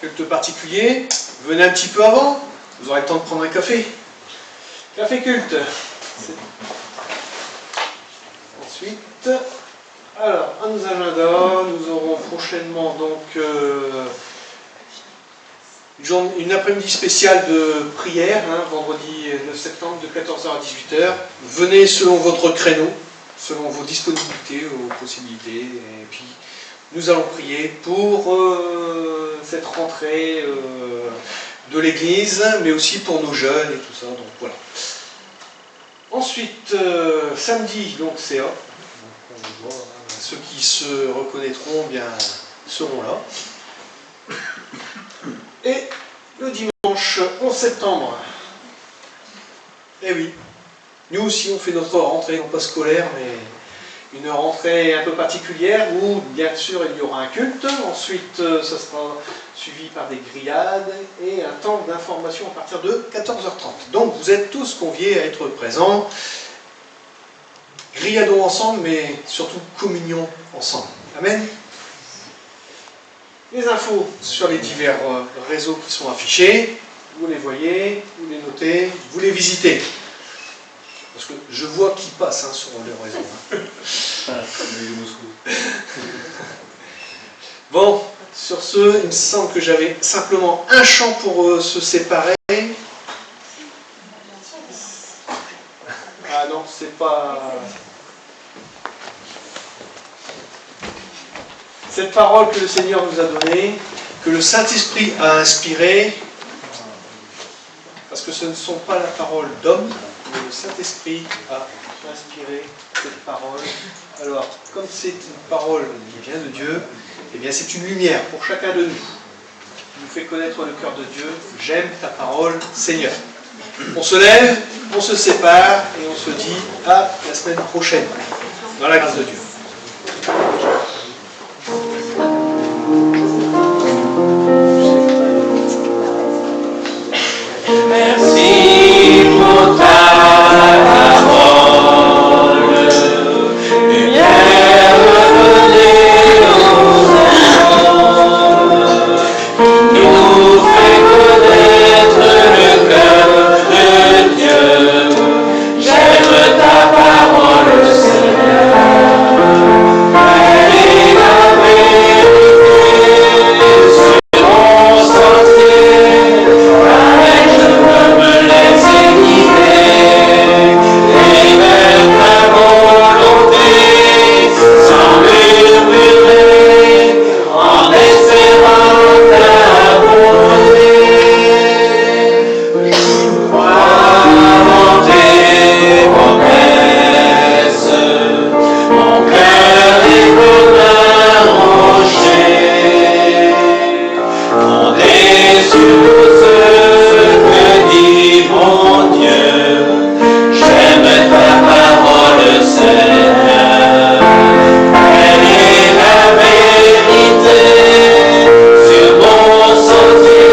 Speaker 1: culte particulier, venez un petit peu avant, vous aurez le temps de prendre un café. Café culte. Ensuite, alors, à nos agendas, nous aurons prochainement donc une après-midi spéciale de prière, vendredi 9 septembre de 14h à 18h. Venez selon votre créneau, selon vos disponibilités, vos possibilités, et puis nous allons prier pour cette rentrée de l'Église, mais aussi pour nos jeunes et tout ça, donc voilà. Ensuite, samedi, donc CA. Ceux qui se reconnaîtront bien seront là. Et le dimanche 11 septembre, eh oui, nous aussi on fait notre rentrée, non pas scolaire, mais une rentrée un peu particulière où bien sûr il y aura un culte, ensuite ça sera suivi par des grillades et un temps d'information à partir de 14h30. Donc vous êtes tous conviés à être présents. Grilladons ensemble, mais surtout communion ensemble. Amen. Les infos sur les divers réseaux qui sont affichés, vous les voyez, vous les notez, vous les visitez. Parce que je vois qui passe sur les réseaux. Bon, sur ce, il me semble que j'avais simplement un chant pour se séparer. Ah non, c'est pas... Cette parole que le Seigneur nous a donnée, que le Saint-Esprit a inspirée, parce que ce ne sont pas la parole d'homme, mais le Saint-Esprit a inspiré cette parole. Alors, comme c'est une parole qui vient de Dieu, eh bien c'est une lumière pour chacun de nous, qui nous fait connaître le cœur de Dieu. J'aime ta parole, Seigneur. On se lève, on se sépare et on se dit à la semaine prochaine, dans la grâce de Dieu.
Speaker 4: Merci pour ta parole, lumière donnée aux hommes, qui nous fait connaître le cœur de Dieu. J'aime ta parole, Seigneur, elle est la vérité sur mon sentier.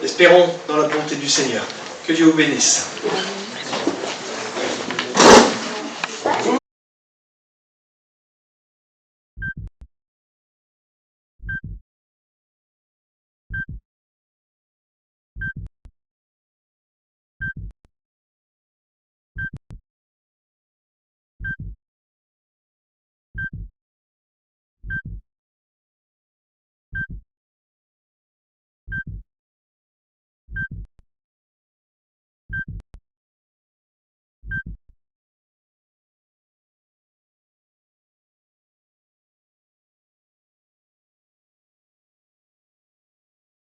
Speaker 1: Espérons dans la bonté du Seigneur. Que Dieu vous bénisse.